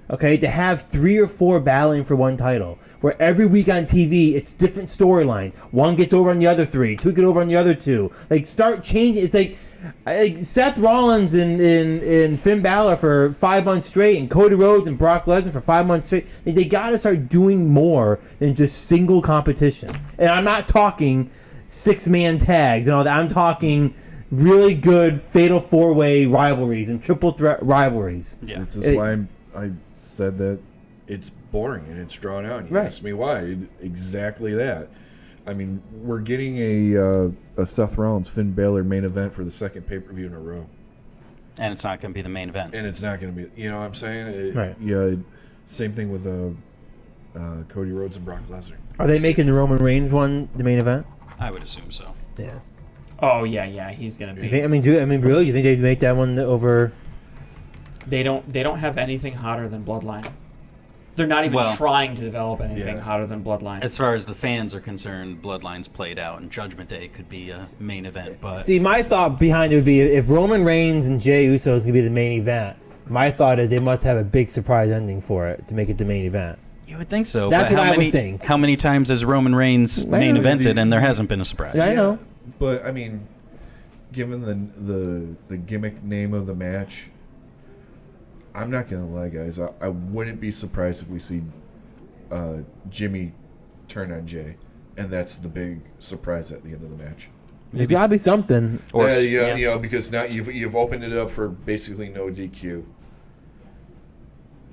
Speaker 3: okay, to have 3 or 4 battling for one title. Where every week on TV, it's different storylines. One gets over on the other 3, 2 get over on the other 2. Like, start changing. It's like Seth Rollins and Finn Balor for 5 months straight, and Cody Rhodes and Brock Lesnar for 5 months straight. They got to start doing more than just single competition. And I'm not talking 6-man tags and all that. I'm talking really good fatal 4-way rivalries and triple threat rivalries.
Speaker 2: Yeah,
Speaker 4: this is why I said that it's boring and it's drawn out. You asked me why. Exactly that. I mean, we're getting a Seth Rollins Finn Balor main event for the second pay-per-view in a row,
Speaker 2: and it's not going to be the main event.
Speaker 4: And it's not going to be. You know what I'm saying?
Speaker 3: Right.
Speaker 4: Yeah. Same thing with Cody Rhodes and Brock Lesnar.
Speaker 3: Are they making the Roman Reigns one the main event?
Speaker 2: I would assume so.
Speaker 3: Yeah.
Speaker 1: Oh yeah, he's gonna be.
Speaker 3: Really? You think they'd make that one over?
Speaker 1: They don't have anything hotter than Bloodline. They're not even trying to develop anything hotter than Bloodline.
Speaker 2: As far as the fans are concerned, Bloodline's played out, and Judgment Day could be a main event. But
Speaker 3: see, my thought behind it would be if Roman Reigns and Jey Uso is going to be the main event, my thought is they must have a big surprise ending for it to make it the main event.
Speaker 2: you would think so.
Speaker 3: That's
Speaker 2: but
Speaker 3: what I would think.
Speaker 2: How many times has Roman Reigns main evented, and there hasn't been a surprise?
Speaker 3: Yeah, I know.
Speaker 4: But I mean, given the gimmick name of the match, I'm not gonna lie, guys. I wouldn't be surprised if we see Jimmy turn on Jay, and that's the big surprise at the end of the match.
Speaker 3: There's got to be something.
Speaker 2: Or
Speaker 4: you know, because now you've opened it up for basically no DQ.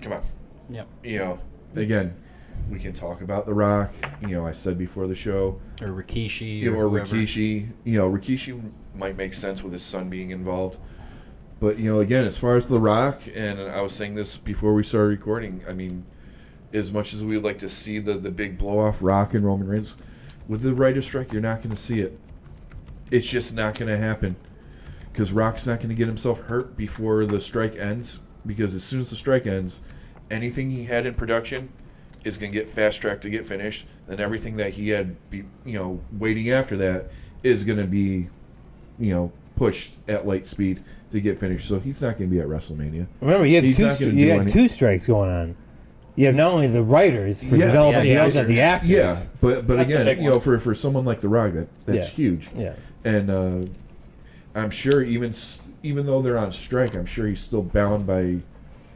Speaker 4: Come on.
Speaker 2: Yep.
Speaker 4: You know, again, we can talk about The Rock. You know, I said before the show.
Speaker 2: Or Rikishi.
Speaker 4: Or Rikishi. You know, Rikishi might make sense with his son being involved. But, you know, again, as far as The Rock, and I was saying this before we started recording, I mean, as much as we would like to see the big blow-off Rock and Roman Reigns, with the writer's strike, you're not going to see it. It's just not going to happen. Because Rock's not going to get himself hurt before the strike ends. Because as soon as the strike ends, anything he had in production is going to get fast-tracked to get finished. Then everything that he had, waiting after that is going to be, pushed at light speed to get finished. So he's not going to be at WrestleMania.
Speaker 3: Remember, you have two strikes going on. You have not only the writers for developing, you also have the actors.
Speaker 4: Yeah, but again, for someone like The Rock, that's huge.
Speaker 3: Yeah.
Speaker 4: And I'm sure even even though they're on strike, I'm sure he's still bound by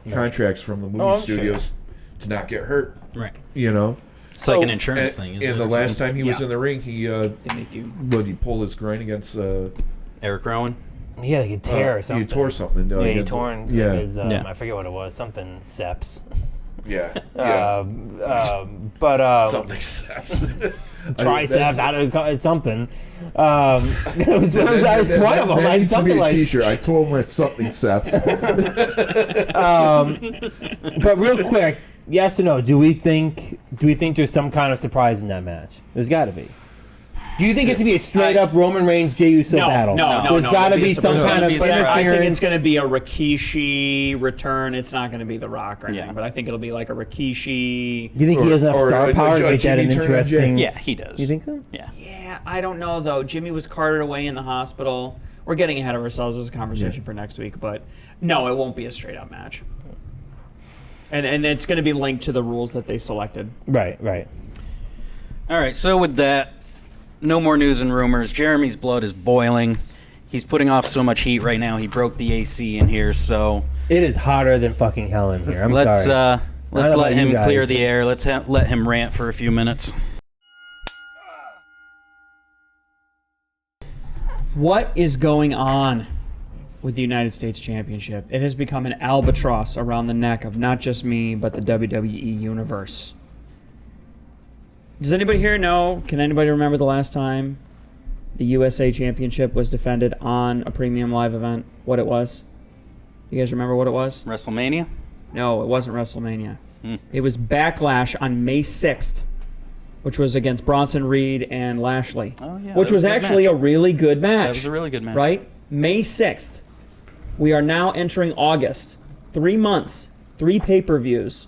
Speaker 4: contracts from the movie studios to not get hurt.
Speaker 2: Right.
Speaker 4: You know?
Speaker 2: It's like an insurance thing.
Speaker 4: And the last time he was in the ring, he he pulled his groin against
Speaker 2: Eric Rowan.
Speaker 3: Yeah, like a tear or something.
Speaker 4: He tore something.
Speaker 3: Yeah, he torn his,
Speaker 2: Yeah.
Speaker 3: I forget what it was, something seps.
Speaker 4: Yeah.
Speaker 3: But
Speaker 4: something seps.
Speaker 3: triceps, I don't know, something. It was one of them. I had something like
Speaker 4: T-shirt. I told him it's something seps.
Speaker 3: But real quick, yes or no? Do we think there's some kind of surprise in that match? There's got to be. Do you think it's to be a straight up Roman Reigns Jey Uso battle?
Speaker 1: No.
Speaker 3: There's got to be some kind of interference.
Speaker 1: I think it's going to be a Rikishi return. It's not going to be The Rock or anything, but I think it'll be like a Rikishi.
Speaker 3: You think he has enough star power to make that an interesting?
Speaker 2: Yeah, he does.
Speaker 3: You think so?
Speaker 2: Yeah.
Speaker 1: Yeah, I don't know though. Jimmy was carted away in the hospital. We're getting ahead of ourselves. This is a conversation for next week, but no, it won't be a straight up match. And it's going to be linked to the rules that they selected.
Speaker 3: Right.
Speaker 2: All right, so with that, no more news and rumors. Jeremy's blood is boiling. He's putting off so much heat right now. He broke the AC in here, so
Speaker 3: It is hotter than fucking hell in here. I'm
Speaker 2: let's
Speaker 3: sorry.
Speaker 2: let's let him clear the air. Let's let him rant for a few minutes.
Speaker 1: What is going on with the United States Championship? It has become an albatross around the neck of not just me, but the WWE Universe. Does anybody here know? Can anybody remember the last time the USA Championship was defended on a premium live event? What it was? You guys remember what it was?
Speaker 2: WrestleMania?
Speaker 1: No, it wasn't WrestleMania. It was Backlash on May 6th, which was against Bronson Reed and Lashley.
Speaker 2: Oh, yeah,
Speaker 1: which
Speaker 2: that was
Speaker 1: was
Speaker 2: a good
Speaker 1: actually
Speaker 2: match.
Speaker 1: a really good match.
Speaker 2: That was a really good match.
Speaker 1: Right? May 6th. We are now entering August. 3 months. 3 pay-per-views.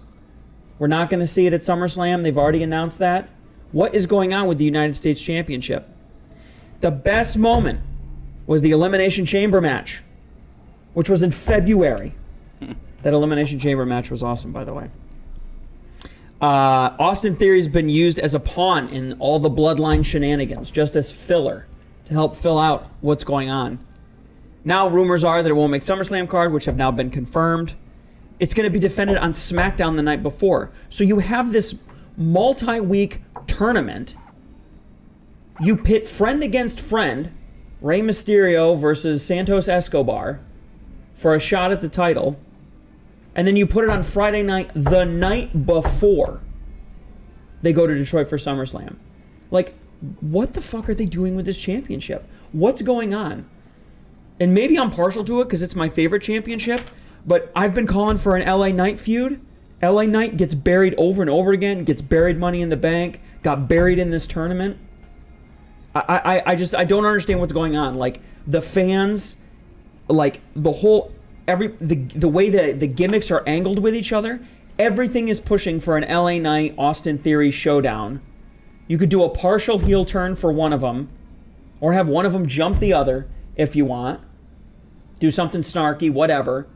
Speaker 1: We're not going to see it at SummerSlam. They've already announced that. What is going on with the United States Championship? The best moment was the Elimination Chamber match, which was in February. That Elimination Chamber match was awesome, by the way. Austin Theory's been used as a pawn in all the Bloodline shenanigans, just as filler, to help fill out what's going on. Now rumors are that it won't make SummerSlam card, which have now been confirmed. It's going to be defended on SmackDown the night before. So you have this multi-week tournament. You pit friend against friend, Rey Mysterio versus Santos Escobar, for a shot at the title. And then you put it on Friday night, the night before they go to Detroit for SummerSlam. Like, what the fuck are they doing with this championship? What's going on? And maybe I'm partial to it because it's my favorite championship, but I've been calling for an LA Knight feud. LA Knight gets buried over and over again, gets buried Money in the Bank, got buried in this tournament. I don't understand what's going on. Like, the fans, like, the whole... the way that the gimmicks are angled with each other, everything is pushing for an LA Knight Austin Theory showdown. You could do a partial heel turn for one of them, or have one of them jump the other if you want. Do something snarky, whatever.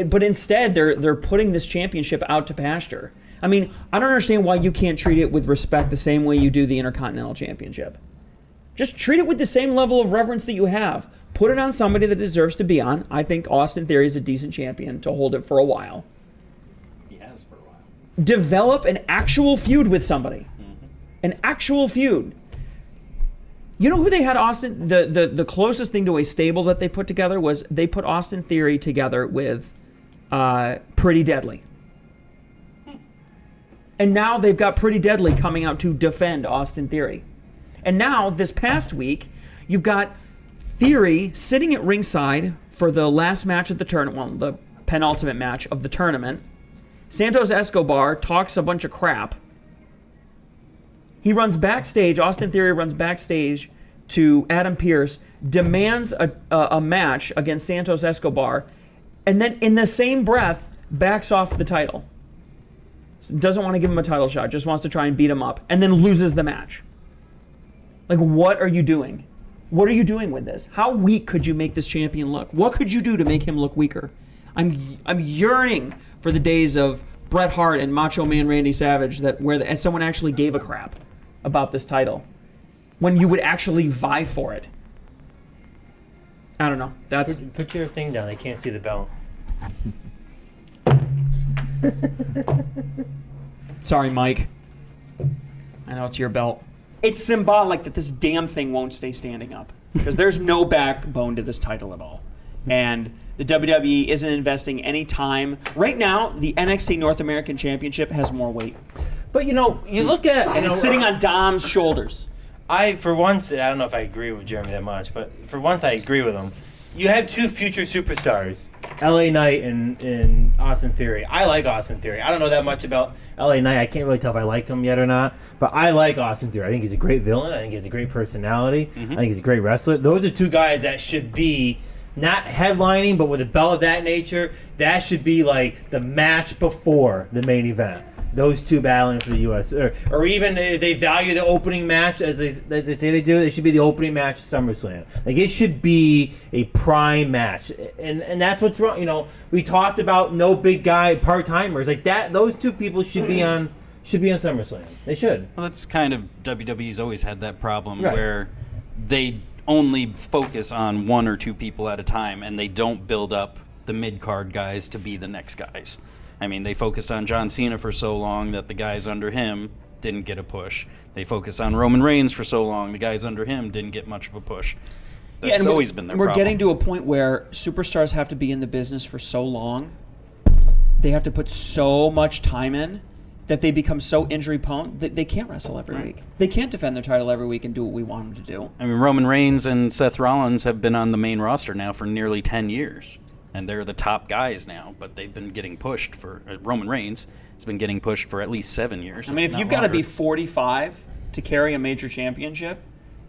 Speaker 1: But instead, they're putting this championship out to pasture. I mean, I don't understand why you can't treat it with respect the same way you do the Intercontinental Championship. Just treat it with the same level of reverence that you have. Put it on somebody that deserves to be on. I think Austin Theory is a decent champion to hold it for a while.
Speaker 2: He has for a while.
Speaker 1: Develop an actual feud with somebody. An actual feud. You know who they had Austin... The closest thing to a stable that they put together was they put Austin Theory together with Pretty Deadly. And now they've got Pretty Deadly coming out to defend Austin Theory. And now, this past week, you've got Theory sitting at ringside for the last match of the tournament, well, the penultimate match of the tournament. Santos Escobar talks a bunch of crap. He runs backstage, Austin Theory runs backstage to Adam Pearce, demands a match against Santos Escobar, and then in the same breath, backs off the title. Doesn't want to give him a title shot, just wants to try and beat him up, and then loses the match. Like, what are you doing? What are you doing with this? How weak could you make this champion look? What could you do to make him look weaker? I'm yearning for the days of Bret Hart and Macho Man Randy Savage and someone actually gave a crap about this title. When you would actually vie for it. I don't know. That's
Speaker 3: Put your thing down. They can't see the belt.
Speaker 1: sorry, Mike. I know it's your belt. It's symbolic that this damn thing won't stay standing up because there's no backbone to this title at all, and the WWE isn't investing any time right now. The NXT North American Championship has more weight,
Speaker 3: But you look at
Speaker 1: and it's sitting on Dom's shoulders.
Speaker 3: For once, I don't know if I agree with Jeremy that much, but for once I agree with him. You have two future superstars, LA Knight and Austin Theory. I like Austin Theory. I don't know that much about LA Knight. I can't really tell if I like him yet or not, but I like Austin Theory. I think he's a great villain. I think he's a great personality. I think he's a great wrestler. Those are two guys that should be not headlining, but with a belt of that nature, that should be like the match before the main event. Those two battling for the U.S. Or even if they value the opening match, as they say they do, it should be the opening match of SummerSlam. Like, it should be a prime match. And that's what's wrong. We talked about no big guy part-timers. Like, that. Those two people should be on SummerSlam. They should.
Speaker 2: Well, that's kind of WWE's always had that problem
Speaker 3: Right.
Speaker 2: where they only focus on one or two people at a time, and they don't build up the mid-card guys to be the next guys. I mean, they focused on John Cena for so long that the guys under him didn't get a push. They focused on Roman Reigns for so long, the guys under him didn't get much of a push. That's
Speaker 1: and
Speaker 2: always been their
Speaker 1: We're
Speaker 2: problem.
Speaker 1: getting to a point where superstars have to be in the business for so long. They have to put so much time in that they become so injury prone that they can't wrestle every week. They can't defend their title every week and do what we want them to do.
Speaker 2: I mean, Roman Reigns and Seth Rollins have been on the main roster now for nearly 10 years. And they're the top guys now, but they've been getting pushed for... Roman Reigns has been getting pushed for at least 7 years.
Speaker 1: I mean, if
Speaker 2: not
Speaker 1: you've got to
Speaker 2: longer.
Speaker 1: be 45 to carry a major championship,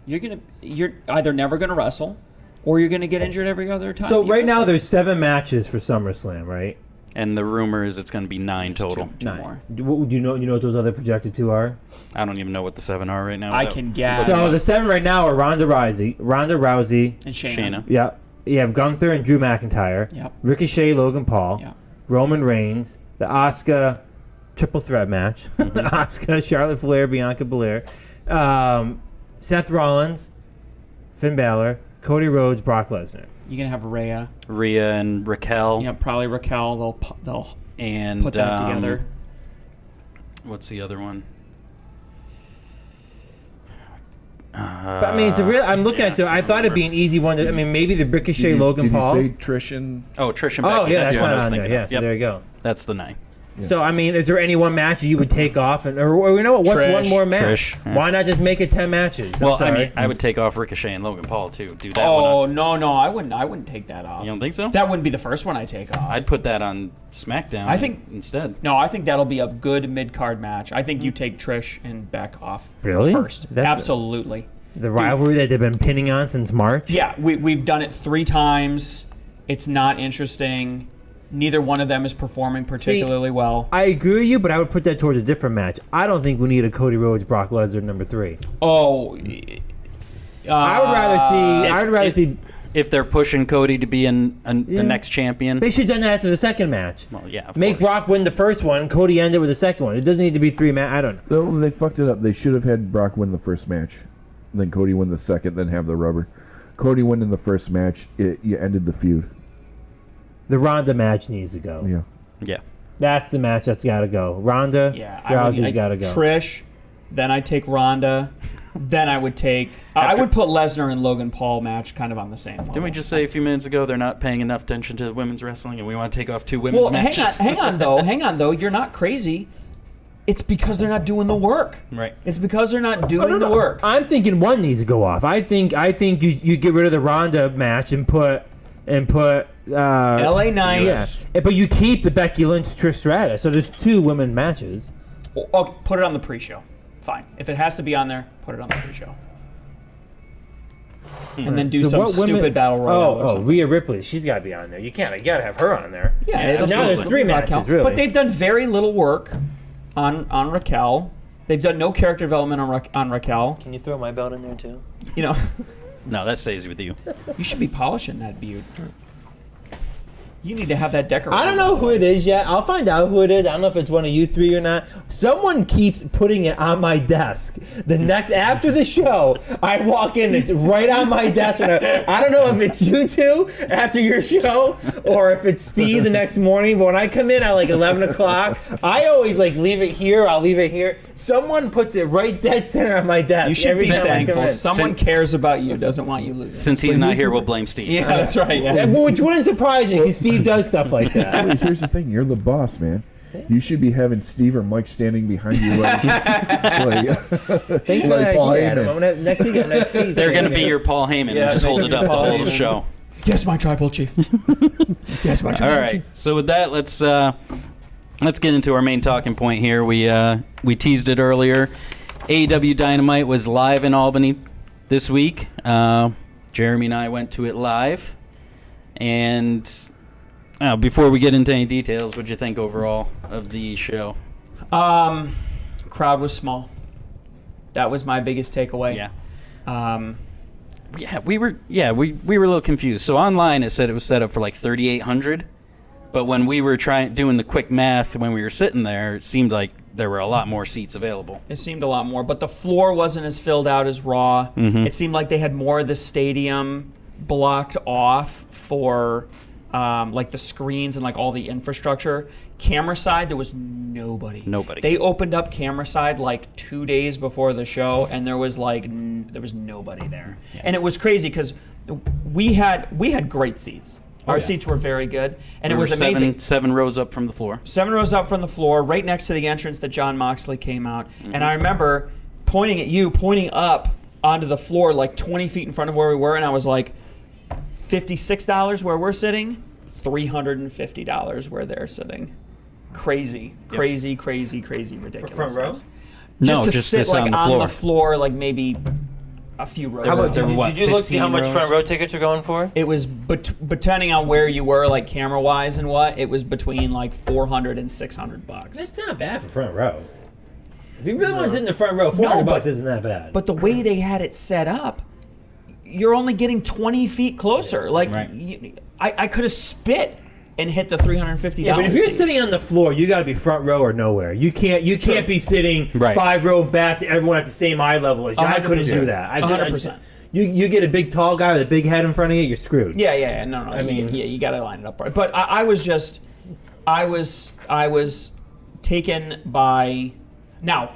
Speaker 1: you're either never going to wrestle or you're going to get injured every other time.
Speaker 3: So
Speaker 1: that you
Speaker 3: right now
Speaker 1: wrestle.
Speaker 3: there's 7 matches for SummerSlam, right?
Speaker 2: And the rumor is it's going to be 9 total.
Speaker 1: Two more.
Speaker 3: Do you know what those other projected 2 are?
Speaker 2: I don't even know what the 7 are right now.
Speaker 1: I can guess.
Speaker 3: So the 7 right now are Ronda Rousey,
Speaker 1: And
Speaker 2: Shayna.
Speaker 3: yeah. You have Gunther and Drew McIntyre.
Speaker 1: Yep.
Speaker 3: Ricochet, Logan Paul.
Speaker 1: Yep.
Speaker 3: Roman Reigns. The Asuka triple threat match. Asuka, Charlotte Flair, Bianca Belair. Seth Rollins, Finn Balor, Cody Rhodes, Brock Lesnar.
Speaker 1: You're going to have Rhea.
Speaker 2: Rhea and Raquel.
Speaker 1: Yeah, probably Raquel. They'll
Speaker 2: And
Speaker 1: put that together.
Speaker 2: What's the other one?
Speaker 3: But I mean, it's a real. I'm looking at it. I thought it'd be an easy one. Maybe the Ricochet, Logan Paul.
Speaker 4: Did you say Trish and...
Speaker 2: Oh, Trish and Becky.
Speaker 3: Oh yeah, that's
Speaker 2: the one I
Speaker 3: not
Speaker 2: was
Speaker 3: on there.
Speaker 2: thinking
Speaker 3: Yeah,
Speaker 2: of.
Speaker 3: so
Speaker 2: Yep.
Speaker 3: there you go.
Speaker 2: That's the 9.
Speaker 4: Yeah.
Speaker 3: So I mean, is there any one match you would take off, or you know what? What's
Speaker 1: Trish.
Speaker 3: one more match?
Speaker 2: Trish, yeah.
Speaker 3: Why not just make it 10 matches? I'm
Speaker 2: Well, I
Speaker 3: sorry.
Speaker 2: mean, I would take off Ricochet and Logan Paul too. Do that one.
Speaker 1: No, I wouldn't take that off.
Speaker 2: You don't think so?
Speaker 1: That wouldn't be the first one I take off.
Speaker 2: I'd put that on SmackDown.
Speaker 1: I think-
Speaker 2: instead.
Speaker 1: No, I think that'll be a good mid-card match. I think you take Trish and Beck off
Speaker 3: Really?
Speaker 1: first.
Speaker 3: That's-
Speaker 1: Absolutely.
Speaker 3: The rivalry that they've been pinning on since March.
Speaker 1: Yeah, we've done it 3 times. It's not interesting. Neither one of them is performing particularly well.
Speaker 3: I agree with you, but I would put that towards a different match. I don't think we need a Cody Rhodes Brock Lesnar number 3.
Speaker 1: Oh,
Speaker 3: I would rather see.
Speaker 2: If they're pushing Cody to be the next champion.
Speaker 3: They should have done that after the second match.
Speaker 2: Well, yeah, of
Speaker 3: Make
Speaker 2: course.
Speaker 3: Brock win the first one. Cody ended with the second one. It doesn't need to be 3 matches. I don't know.
Speaker 4: No, they fucked it up. They should have had Brock win the first match, then Cody win the second, then have the rubber. Cody win in the first match, you ended the feud.
Speaker 3: The Ronda match needs to go.
Speaker 4: Yeah.
Speaker 2: Yeah.
Speaker 3: That's the match that's got to go. Ronda,
Speaker 1: yeah.
Speaker 3: Rousey's got to go.
Speaker 1: Trish, then I take Ronda, then I would take... I would put Lesnar and Logan Paul match kind of on the same level.
Speaker 2: Didn't we just say a few minutes ago they're not paying enough attention to women's wrestling and we want to take off 2 women's
Speaker 1: Well,
Speaker 2: matches?
Speaker 1: hang on though. You're not crazy. It's because they're not doing the work.
Speaker 2: Right.
Speaker 1: It's because they're not doing the work.
Speaker 3: I'm thinking one needs to go off. I think you get rid of the Ronda match and put
Speaker 1: LA Knight.
Speaker 3: Yeah, but you keep the Becky Lynch Trish Stratus. So there's 2 women matches.
Speaker 1: Oh, put it on the pre-show. Fine. If it has to be on there, put it on the pre-show. And then do
Speaker 3: So
Speaker 1: some
Speaker 3: what women-
Speaker 1: stupid battle royale or
Speaker 3: Oh,
Speaker 1: something.
Speaker 3: Rhea Ripley. She's got to be on there. You got to have her on there.
Speaker 1: Yeah,
Speaker 2: Yeah,
Speaker 1: it'll
Speaker 3: now
Speaker 1: still-
Speaker 3: there's
Speaker 1: it'll
Speaker 3: 3
Speaker 1: not
Speaker 3: matches,
Speaker 1: count.
Speaker 3: really.
Speaker 1: But they've done very little work on Raquel. They've done no character development on Raquel.
Speaker 3: Can you throw my belt in there too?
Speaker 1: You know,
Speaker 2: No, that stays with you.
Speaker 1: you should be polishing that butte. You need to have that decorated.
Speaker 3: I don't know who it is yet. I'll find out who it is. I don't know if it's one of you three or not. Someone keeps putting it on my desk. After the show, I walk in, it's right on my desk. I don't know if it's you two after your show or if it's Steve the next morning. But when I come in at like 11 o'clock, I always like leave it here. I'll leave it here. Someone puts it right dead center on my desk.
Speaker 1: You should
Speaker 3: every
Speaker 1: be
Speaker 3: time I come
Speaker 1: thankful.
Speaker 3: in.
Speaker 1: Someone cares about you, doesn't want you losing.
Speaker 2: Since he's not here, we'll blame Steve.
Speaker 1: Yeah, that's right. Yeah.
Speaker 3: Which wouldn't surprise me because Steve does stuff like that.
Speaker 4: Wait, here's the thing. You're the boss, man. You should be having Steve or Mike standing behind you.
Speaker 3: Thanks for that
Speaker 4: Paul
Speaker 3: idea, Adam.
Speaker 4: Heyman.
Speaker 3: I'm gonna, next week I'm gonna have Steve.
Speaker 2: They're going to be your Paul Heyman and just hold it up the whole show.
Speaker 1: Yes, my tribal chief. Yes, my tribal
Speaker 2: All right. So with that, let's get into our main talking point here. We teased it earlier. AEW Dynamite was live in Albany this week. Jeremy and I went to it live. And before we get into any details, what'd you think overall of the show?
Speaker 1: Crowd was small. That was my biggest takeaway.
Speaker 2: Yeah. We were a little confused. So online it said it was set up for like 3,800, but when we were doing the quick math when we were sitting there, it seemed like there were a lot more seats available.
Speaker 1: It seemed a lot more, but the floor wasn't as filled out as Raw.
Speaker 2: Mm-hmm.
Speaker 1: It seemed like they had more of the stadium blocked off for like the screens and like all the infrastructure. Camera side, there was nobody. They opened up camera side like 2 days before the show, and there was like there was nobody there. Yeah. And it was crazy because we had great seats. Our seats were very good, and it was amazing.
Speaker 2: Seven rows up from the floor.
Speaker 1: 7 rows up from the floor, right next to the entrance that John Moxley came out. Mm-hmm. And I remember pointing up onto the floor like 20 feet in front of where we were, and I was like, $56 where we're sitting, $350 where they're sitting. Crazy, ridiculous.
Speaker 3: Front row?
Speaker 1: Just to
Speaker 2: just
Speaker 1: sit like
Speaker 2: on the
Speaker 1: floor, like maybe a few rows.
Speaker 3: How about,
Speaker 1: up.
Speaker 3: did you look see how much
Speaker 2: 15
Speaker 3: front row tickets are going for?
Speaker 1: It was depending on where you were, like camera wise and what. It was between like $400 and $600.
Speaker 3: That's not bad for front row. If you really want to sit in the front row, $400 isn't that bad.
Speaker 1: But the way they had it set up, you're only getting 20 feet closer. Like I could have spit and hit the $350.
Speaker 3: Yeah, but if you're sitting on the floor, you got to be front row or nowhere. You can't be sitting 5 row back to everyone at the same eye level as you. I couldn't do that.
Speaker 1: 100%.
Speaker 3: You get a big tall guy with a big head in front of you, you're screwed.
Speaker 1: Yeah. No. I mean, you got to line it up right. But I was taken by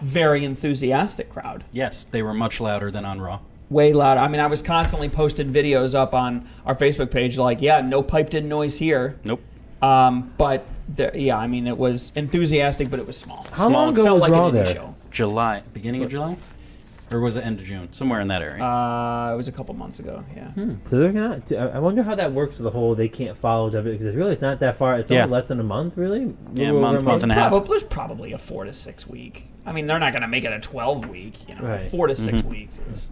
Speaker 1: very enthusiastic crowd.
Speaker 2: Yes, they were much louder than on Raw.
Speaker 1: Way louder. I mean, I was constantly posting videos up on our Facebook page like, no piped-in noise here.
Speaker 2: Nope.
Speaker 1: But I mean, it was enthuastic, but it was small.
Speaker 3: How long ago was Raw there?
Speaker 1: Show.
Speaker 2: July, beginning of July, or was it end of June? Somewhere in that area.
Speaker 1: It was a couple months ago. Yeah.
Speaker 3: So they're not. I wonder how that works for the whole. They can't follow W because it's not that far. It's only less than a month, really.
Speaker 2: Yeah, month and a half.
Speaker 1: There's probably a 4 to 6 week. I mean, they're not going to make it a 12 week. 4 to 6 weeks is.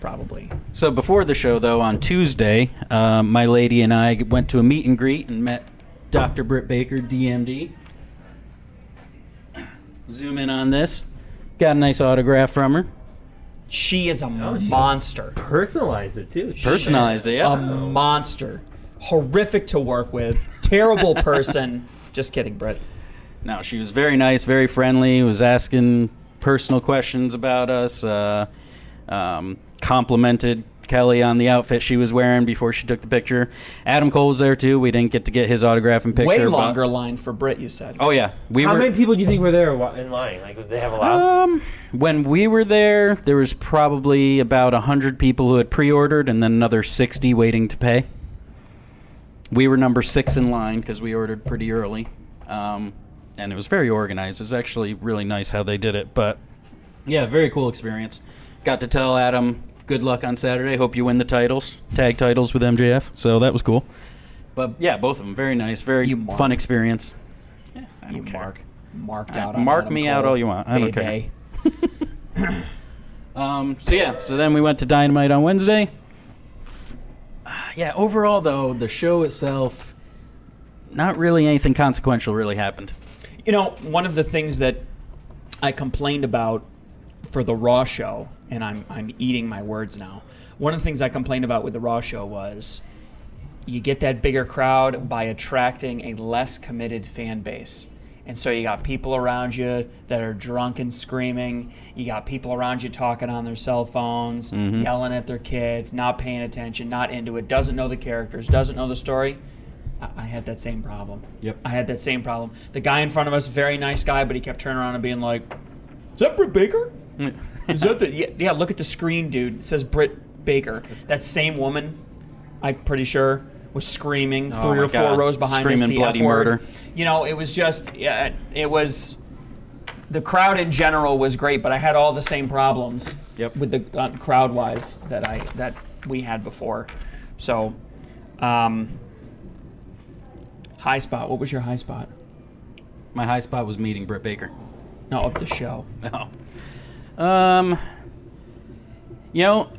Speaker 1: Probably.
Speaker 2: So before the show, though, on Tuesday, my lady and I went to a meet and greet and met Dr. Britt Baker, DMD. Zoom in on this. Got a nice autograph from her.
Speaker 1: She is a monster.
Speaker 3: Personalized it, too.
Speaker 2: Personalized it, yeah.
Speaker 1: A monster. Horrific to work with. Terrible person. Just kidding, Britt.
Speaker 2: No, she was very nice, very friendly, was asking personal questions about us. Complimented Kelly on the outfit she was wearing before she took the picture. Adam Cole was there too. We didn't get to get his autograph and picture.
Speaker 1: Way longer line for Britt, you said.
Speaker 2: Oh yeah,
Speaker 3: How many people do you think were there in line? Like, did they have a lot?
Speaker 2: When we were there was probably about 100 people who had pre-ordered, and then another 60 waiting to pay. We were number 6 in line because we ordered pretty early, and it was very organized. It was actually really nice how they did it. But yeah, very cool experience. Got to tell Adam, good luck on Saturday. Hope you win the tag titles with MJF. So that was cool. But yeah, both of them very nice, very fun experience. Yeah, I don't care.
Speaker 1: Marked out. On
Speaker 2: mark
Speaker 1: Adam
Speaker 2: me
Speaker 1: Cole.
Speaker 2: out all you want. I don't care. So then we went to Dynamite on Wednesday. Overall though, the show itself, not really anything consequential really happened.
Speaker 1: One of the things that I complained about for the Raw show, and I'm eating my words now. One of the things I complained about with the Raw show was you get that bigger crowd by attracting a less committed fan base. And so you got people around you that are drunk and screaming. You got people around you talking on their cell phones, yelling at their kids, not paying attention, not into it, doesn't know the characters, doesn't know the story. I had that same problem.
Speaker 2: Yep.
Speaker 1: I had that same problem. The guy in front of us, very nice guy, but he kept turning around and being like, "Is that Britt Baker? Is that the yeah, look at the screen, dude. It says Britt Baker." That same woman, I'm pretty sure, was screaming 3 or 4 rows behind us.
Speaker 2: Screaming bloody murder.
Speaker 1: You know, it was just, it was, the crowd in general was great, but I had all the same problems with the crowd-wise that we had before. So, high spot. What was your high spot?
Speaker 2: My high spot was meeting Britt Baker.
Speaker 1: No, of the show.
Speaker 2: No. You know,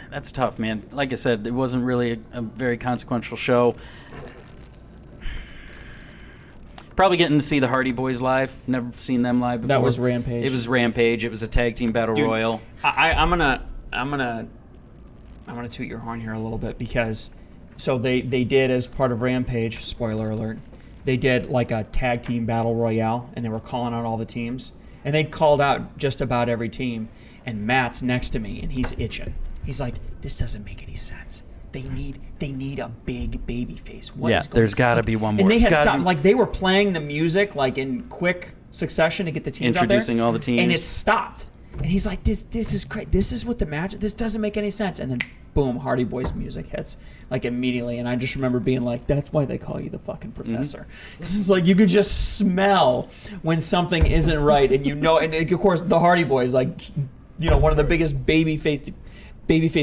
Speaker 2: that's tough, man. Like I said, it wasn't really a very consequential show. Probably getting to see the Hardy Boys live. Never seen them live before.
Speaker 1: That was Rampage.
Speaker 2: It was Rampage. It was a tag team battle royal.
Speaker 1: I'm gonna toot your horn here a little bit because so they did, as part of Rampage, spoiler alert, they did like a tag team battle royale and they were calling out all the teams and they called out just about every team, and Matt's next to me and he's itching. He's like, "This doesn't make any sense. They need a big baby face."
Speaker 2: There's got to be one more.
Speaker 1: And they had stopped, like they were playing the music like in quick succession to get the teams out there.
Speaker 2: Introducing all the teams.
Speaker 1: And it stopped. And he's like, this is great. This is what the match. This doesn't make any sense. And then boom, Hardy Boys music hits like immediately. And I just remember being like, that's why they call you the fucking professor. It's like you could just smell when something isn't right, and you know. And of course, the Hardy Boys, like, you know, one of the biggest babyface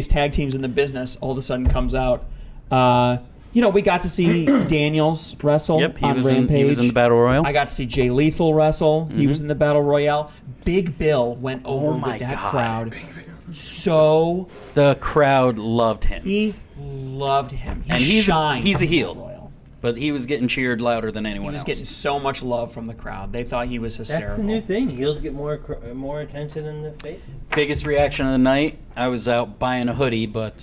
Speaker 1: tag teams in the business, all of a sudden comes out. You know, we got to see Daniels wrestle on Rampage.
Speaker 2: He was in the Battle Royal.
Speaker 1: I got to see Jay Lethal wrestle. He was in the Battle Royale. Big Bill went over with that crowd. So
Speaker 2: the crowd loved him.
Speaker 1: He loved him.
Speaker 2: And he's a heel.
Speaker 1: Royal.
Speaker 2: But he was getting cheered louder than anyone else.
Speaker 1: He was getting so much love from the crowd. They thought he was hysterical.
Speaker 3: That's the new thing. Heels get more attention than the faces.
Speaker 2: Biggest reaction of the night. I was out buying a hoodie, but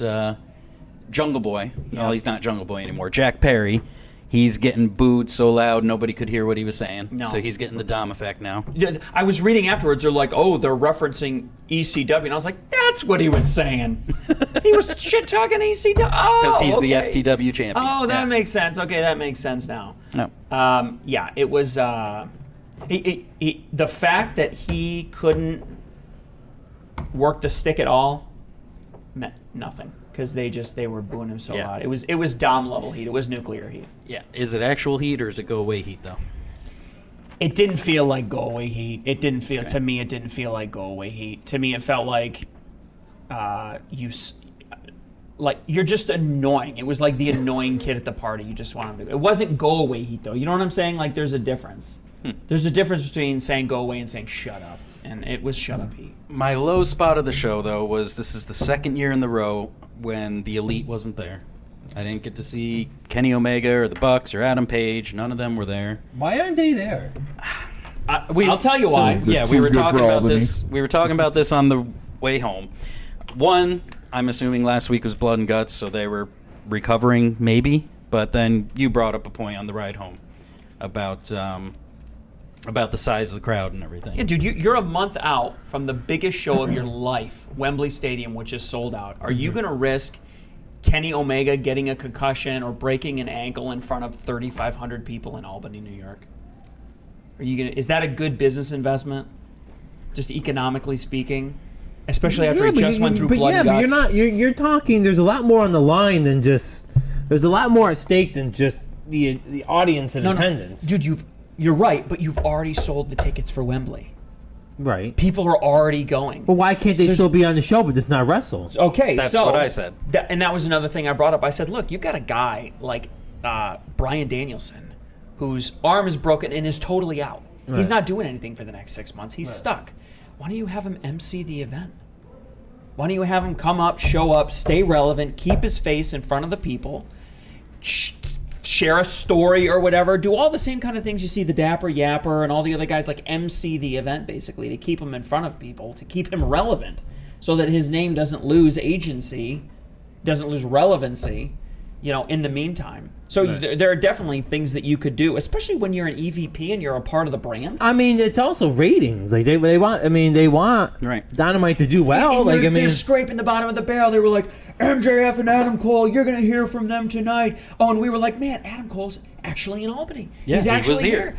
Speaker 2: Jungle Boy. Yeah. Well, he's not Jungle Boy anymore. Jack Perry. He's getting booed so loud nobody could hear what he was saying. No. So he's getting the Dom effect now.
Speaker 1: I was reading afterwards. They're like, "Oh, they're referencing ECW," and I was like, "That's what he was saying. He was shit talking ECW." Oh,
Speaker 2: because he's the FTW champion.
Speaker 1: Oh, that makes sense. Okay, that makes sense now.
Speaker 2: No.
Speaker 1: Yeah, it was. The fact that he couldn't work the stick at all meant nothing. Because they were booing him so loud. It was Dom level heat. It was nuclear heat.
Speaker 2: Yeah. Is it actual heat or is it go away heat though?
Speaker 1: It didn't feel like go away heat. It didn't feel to me. It didn't feel like go away heat. To me, it felt like you're just annoying. It was like the annoying kid at the party. You just want him to. It wasn't go away heat though. You know what I'm saying? Like there's a difference. There's a difference between saying go away and saying shut up. And it was shut up heat.
Speaker 2: My low spot of the show though was this is the second year in the row when the Elite wasn't there. I didn't get to see Kenny Omega or the Bucks or Adam Page. None of them were there.
Speaker 3: Why aren't they there?
Speaker 1: I'll tell you why.
Speaker 2: We were talking about this. We were talking about this on the way home. One, I'm assuming last week was Blood and Guts, so they were recovering maybe. But then you brought up a point on the ride home about the size of the crowd and everything.
Speaker 1: Yeah, dude, you're a month out from the biggest show of your life, Wembley Stadium, which is sold out. Are you going to risk Kenny Omega getting a concussion or breaking an ankle in front of 3,500 people in Albany, New York? Is that a good business investment, just economically speaking? Especially after he just went through blood and guts.
Speaker 3: But you're talking, there's a lot more on the line than just, there's a lot more at stake than just the audience and attendance.
Speaker 1: Dude, you're right, but you've already sold the tickets for Wembley.
Speaker 3: Right.
Speaker 1: People are already going.
Speaker 3: Well, why can't they still be on the show but just not wrestle?
Speaker 1: Okay,
Speaker 2: That's what I said.
Speaker 1: And that was another thing I brought up. I said, look, you've got a guy like Bryan Danielson whose arm is broken and is totally out. Right. He's not doing anything for the next 6 months. He's stuck. Why don't you have him MC the event? Why don't you have him come up, show up, stay relevant, keep his face in front of the people, share a story or whatever, do all the same kind of things you see the Dapper Yapper and all the other guys like MC the event basically to keep him in front of people, to keep him relevant so that his name doesn't lose agency, doesn't lose relevancy. in the meantime. So there are definitely things that you could do, especially when you're an EVP and you're a part of the brand.
Speaker 3: I mean, it's also ratings. Like they want. I mean, they want Dynamite to do well.
Speaker 1: And they're scraping the bottom of the barrel. They were like, MJF and Adam Cole, you're gonna hear from them tonight. Oh, and we were like, man, Adam Cole's actually in Albany.
Speaker 2: Yeah,
Speaker 1: he's actually
Speaker 2: was here.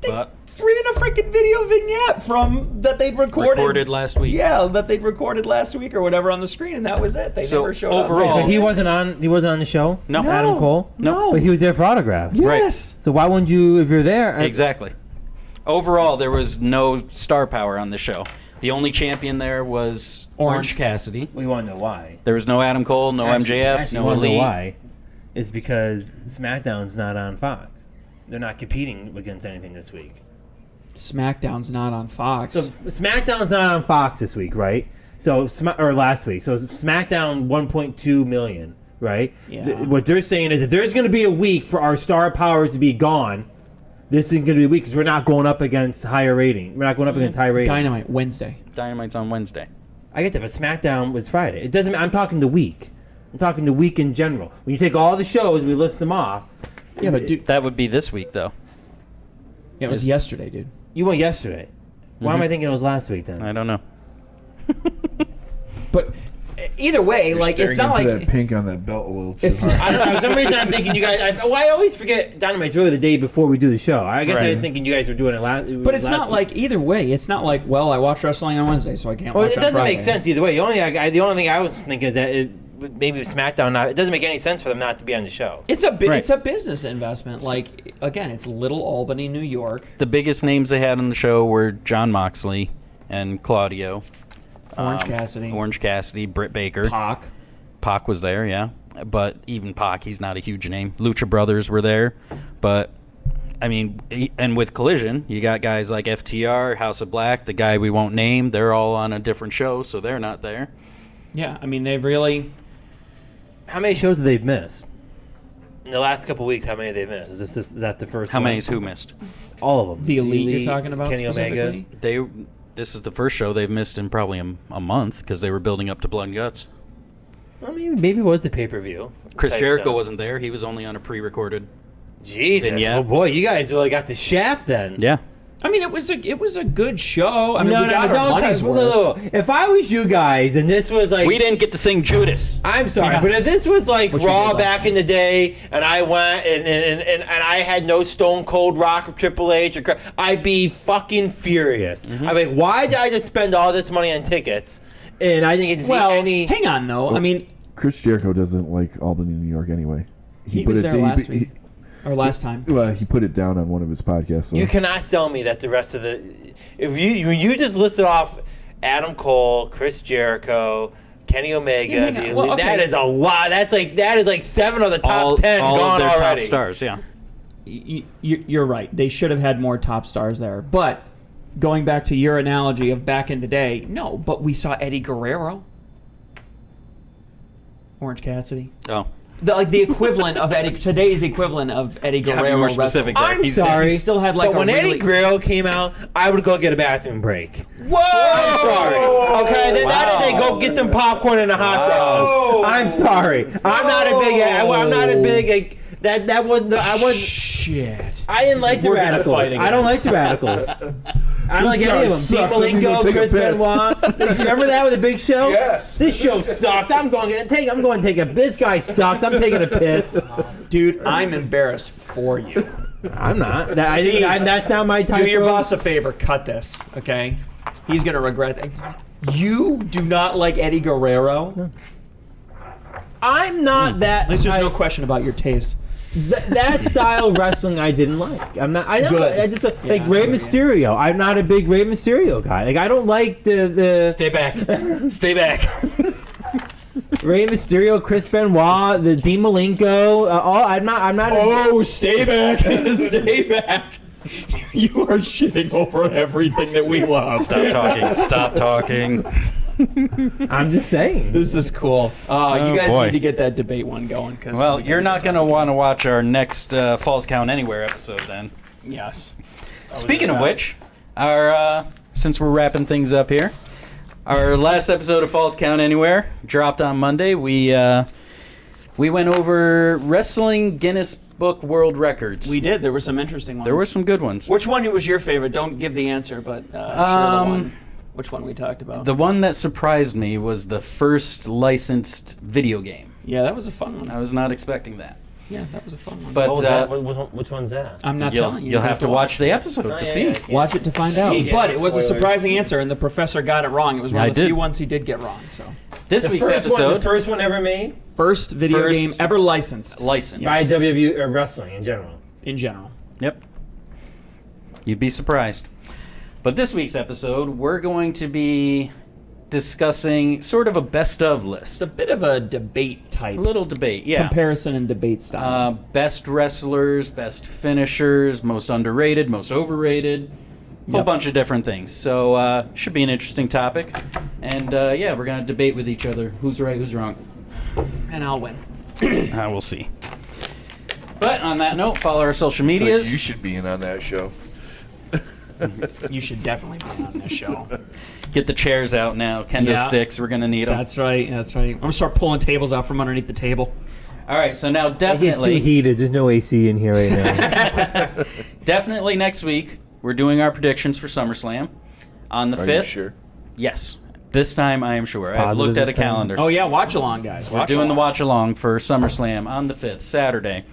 Speaker 1: But freeing a freaking video vignette that they'd recorded
Speaker 2: last week.
Speaker 1: Yeah, that they'd recorded last week or whatever on the screen, and that was it. They never showed
Speaker 2: overall,
Speaker 1: up.
Speaker 3: So he wasn't on the show.
Speaker 2: No.
Speaker 3: Adam Cole.
Speaker 1: No,
Speaker 3: but he was there for autographs.
Speaker 1: Yes.
Speaker 3: So why wouldn't you if you're there?
Speaker 2: Exactly. Overall, there was no star power on the show. The only champion there was Orange Cassidy.
Speaker 3: We want to know why.
Speaker 2: There was no Adam Cole, no MJF, no
Speaker 3: Elite.
Speaker 2: Elite.
Speaker 3: Why? It's because SmackDown's not on Fox. They're not competing against anything this week.
Speaker 1: SmackDown's not on Fox.
Speaker 3: So SmackDown's not on Fox this week, right? So or last week. So SmackDown 1.2 million, right?
Speaker 1: Yeah.
Speaker 3: What they're saying is if there's going to be a week for our star powers to be gone, this isn't going to be a week because we're not going up against higher rating. We're not going up against high ratings.
Speaker 1: Dynamite Wednesday.
Speaker 2: Dynamite's on Wednesday.
Speaker 3: I get that, but SmackDown was Friday. It doesn't. I'm talking the week. I'm talking the week in general. When you take all the shows, we list them off.
Speaker 1: Yeah, but dude,
Speaker 2: That would be this week, though.
Speaker 1: it was yesterday, dude.
Speaker 3: You went yesterday. Why am I thinking it was last week then?
Speaker 2: I don't know.
Speaker 1: But either way,
Speaker 4: You're
Speaker 1: like
Speaker 4: staring
Speaker 1: it's not
Speaker 4: into
Speaker 1: like
Speaker 4: that pink on that belt a little too
Speaker 1: It's-
Speaker 4: hard.
Speaker 3: I don't know. For some reason, I'm thinking you guys. I always forget Dynamite's really the day before we do the show. I guess I was thinking you guys were doing it last.
Speaker 1: But it's not like either way. It's not like, well, I watch wrestling on Wednesday, so I can't
Speaker 3: Well,
Speaker 1: watch
Speaker 3: it
Speaker 1: on
Speaker 3: doesn't
Speaker 1: Friday.
Speaker 3: make sense either way. The only thing I was thinking is that maybe SmackDown. It doesn't make any sense for them not to be on the show.
Speaker 1: It's a
Speaker 2: Right.
Speaker 1: it's a business investment. Like again, it's Little Albany, New York.
Speaker 2: The biggest names they had on the show were John Moxley and Claudio.
Speaker 1: Orange Cassidy,
Speaker 2: Britt Baker. Pac was there, yeah. But even Pac, he's not a huge name. Lucha Brothers were there. But, I mean, and with Collision, you got guys like FTR, House of Black, the guy we won't name. They're all on a different show, so they're not there.
Speaker 1: Yeah, I mean they've really.
Speaker 3: How many shows have they missed in the last couple of weeks? How many have they missed? Is that the first?
Speaker 2: How
Speaker 3: one?
Speaker 2: many's who missed?
Speaker 3: All of them.
Speaker 1: The Elite you're talking about
Speaker 3: Kenny Omega.
Speaker 1: specifically?
Speaker 2: This is the first show they've missed in probably a month because they were building up to Blood and Guts.
Speaker 3: I mean, maybe it was the pay-per-view.
Speaker 2: Chris
Speaker 3: type
Speaker 2: Jericho
Speaker 3: show.
Speaker 2: wasn't there. He was only on a pre-recorded.
Speaker 3: Jesus.
Speaker 2: vignette.
Speaker 3: Oh boy, you guys really got the shaft then.
Speaker 2: Yeah.
Speaker 1: I mean, it was a good show. I mean, we got our money's worth.
Speaker 3: No. If I was you guys and this was like,
Speaker 2: We didn't get to sing Judas.
Speaker 3: I'm sorry,
Speaker 1: Yes.
Speaker 3: but if this was like
Speaker 1: Which we
Speaker 3: Raw
Speaker 1: did
Speaker 3: back in the day, and I went and I had no Stone Cold Rock or Triple H, I'd be fucking furious. I'd be like, why did I just spend all this money on tickets? And I didn't get to see
Speaker 1: Well,
Speaker 3: any.
Speaker 1: hang on though. I mean,
Speaker 4: Chris Jericho doesn't like Albany, New York anyway.
Speaker 1: he was there last week or last time.
Speaker 4: Well, he put it down on one of his podcasts. So.
Speaker 3: You cannot sell me that the rest of the. If you just listed off Adam Cole, Chris Jericho, Kenny Omega,
Speaker 1: Yeah, hang on. Well, okay.
Speaker 3: that is a lot. That is like 7 of the top 10
Speaker 2: all
Speaker 3: gone
Speaker 2: of their
Speaker 3: already.
Speaker 2: top stars, yeah.
Speaker 1: You're right. They should have had more top stars there. But going back to your analogy of back in the day, no. But we saw Eddie Guerrero, Orange Cassidy,
Speaker 2: Oh.
Speaker 1: the equivalent of today's equivalent of Eddie
Speaker 2: Yeah,
Speaker 1: Guerrero.
Speaker 2: more
Speaker 1: wrestling.
Speaker 2: specific there.
Speaker 3: I'm
Speaker 2: He's-
Speaker 3: sorry.
Speaker 1: he still had, like,
Speaker 3: but
Speaker 1: a
Speaker 3: when
Speaker 1: really-
Speaker 3: Eddie Guerrero came out, I would go get a bathroom break.
Speaker 1: Whoa!
Speaker 3: I'm sorry. Okay, that is a go get some popcorn and a hot dog. I'm sorry. I'm not a big. That wasn't. I wasn't.
Speaker 1: Shit.
Speaker 3: I didn't like the
Speaker 1: We're gonna
Speaker 3: radicals.
Speaker 1: fight again.
Speaker 3: I don't like the radicals. I don't like any of them.
Speaker 4: sucks.
Speaker 3: Dean
Speaker 4: I'm gonna
Speaker 3: Malenko,
Speaker 4: take a
Speaker 3: Chris
Speaker 4: piss.
Speaker 3: Benoit. Remember that with the Big Show?
Speaker 4: Yes.
Speaker 3: This show sucks. I'm going to take a. This guy sucks. I'm taking a piss.
Speaker 1: Dude, I'm embarrassed for you.
Speaker 3: I'm not.
Speaker 1: Steve,
Speaker 3: That's not my type.
Speaker 1: Do your
Speaker 3: of-
Speaker 1: boss a favor. Cut this, okay? He's gonna regret that. You do not like Eddie Guerrero.
Speaker 3: I'm not that.
Speaker 1: At least there's no
Speaker 3: type-
Speaker 1: question about your taste.
Speaker 3: that style of wrestling I didn't like. I'm not. I don't.
Speaker 1: Good.
Speaker 3: I just like
Speaker 1: Yeah,
Speaker 3: Rey
Speaker 1: I hear you.
Speaker 3: Mysterio. I'm not a big Rey Mysterio guy. Like I don't like the
Speaker 2: Stay back. Stay back.
Speaker 3: Rey Mysterio, Chris Benoit, the Dean Malenko. I'm not.
Speaker 1: Oh, stay back. Stay back. You are shitting over everything that we love.
Speaker 2: Stop talking. Stop talking.
Speaker 3: I'm just saying.
Speaker 1: This is cool. You guys
Speaker 2: boy.
Speaker 1: need to get that debate one going. Cause
Speaker 2: Well, you're not going to want to watch our next Falls Count Anywhere episode then.
Speaker 1: Yes.
Speaker 2: Speaking of which, our since we're wrapping things up here, our last episode of Falls Count Anywhere dropped on Monday. We We went over Wrestling Guinness Book World Records.
Speaker 1: We did. There were some interesting ones.
Speaker 2: There were some good ones.
Speaker 1: Which one was your favorite? Don't give the answer, but share the one. Which one we talked about?
Speaker 2: The one that surprised me was the first licensed video game.
Speaker 1: Yeah, that was a fun one.
Speaker 2: I was not expecting that.
Speaker 1: Yeah, that was a fun one.
Speaker 2: But
Speaker 3: which one's that?
Speaker 1: I'm not telling you.
Speaker 2: You'll have to watch the episode to see.
Speaker 1: Watch it to find out.
Speaker 3: Yeah,
Speaker 1: But it was a
Speaker 3: spoilers.
Speaker 1: surprising answer, and the professor got it wrong. It was one
Speaker 2: I
Speaker 1: of the
Speaker 2: did.
Speaker 1: few ones he did get wrong. So
Speaker 2: This week's
Speaker 3: the
Speaker 2: episode,
Speaker 3: first one ever made
Speaker 1: first video
Speaker 2: First
Speaker 1: game ever licensed
Speaker 2: license.
Speaker 3: by WWE or wrestling in general.
Speaker 1: in general.
Speaker 2: Yep. You'd be surprised. But this week's episode, we're going to be discussing sort of a best of
Speaker 1: It's
Speaker 2: list.
Speaker 1: a bit of a debate type
Speaker 2: A little debate, yeah.
Speaker 1: comparison and debate style.
Speaker 2: Best wrestlers, best finishers, most underrated, most overrated, a whole
Speaker 1: Yep.
Speaker 2: bunch of different things. So should be an interesting topic. And yeah, we're going to debate with each other. Who's right, who's wrong.
Speaker 1: And I'll win.
Speaker 2: We'll see. But on that note, follow our social
Speaker 4: So
Speaker 2: medias.
Speaker 4: you should be in on that show.
Speaker 1: You should definitely be on this show.
Speaker 2: Get the chairs out now. Kendo
Speaker 1: Yeah.
Speaker 2: sticks. We're going to need them.
Speaker 1: That's right. That's right. I'm gonna start pulling tables out from underneath the table.
Speaker 2: All right, so now
Speaker 3: I get too
Speaker 2: definitely,
Speaker 3: heated. There's no AC in here right now.
Speaker 2: definitely next week, we're doing our predictions for SummerSlam on the
Speaker 4: Are
Speaker 2: 5th.
Speaker 4: you sure?
Speaker 2: Yes. This time I am sure. I've
Speaker 3: Positive
Speaker 2: looked at a
Speaker 3: this time?
Speaker 2: calendar.
Speaker 1: Oh yeah, watch along, guys.
Speaker 2: We're doing the watch along for SummerSlam on the 5th, Saturday.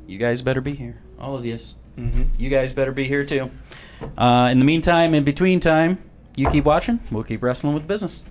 Speaker 2: You guys better be here. All of yous.
Speaker 1: Mm-hmm.
Speaker 2: You guys better be here too. In the meantime, in between time, you keep watching. We'll keep wrestling with business.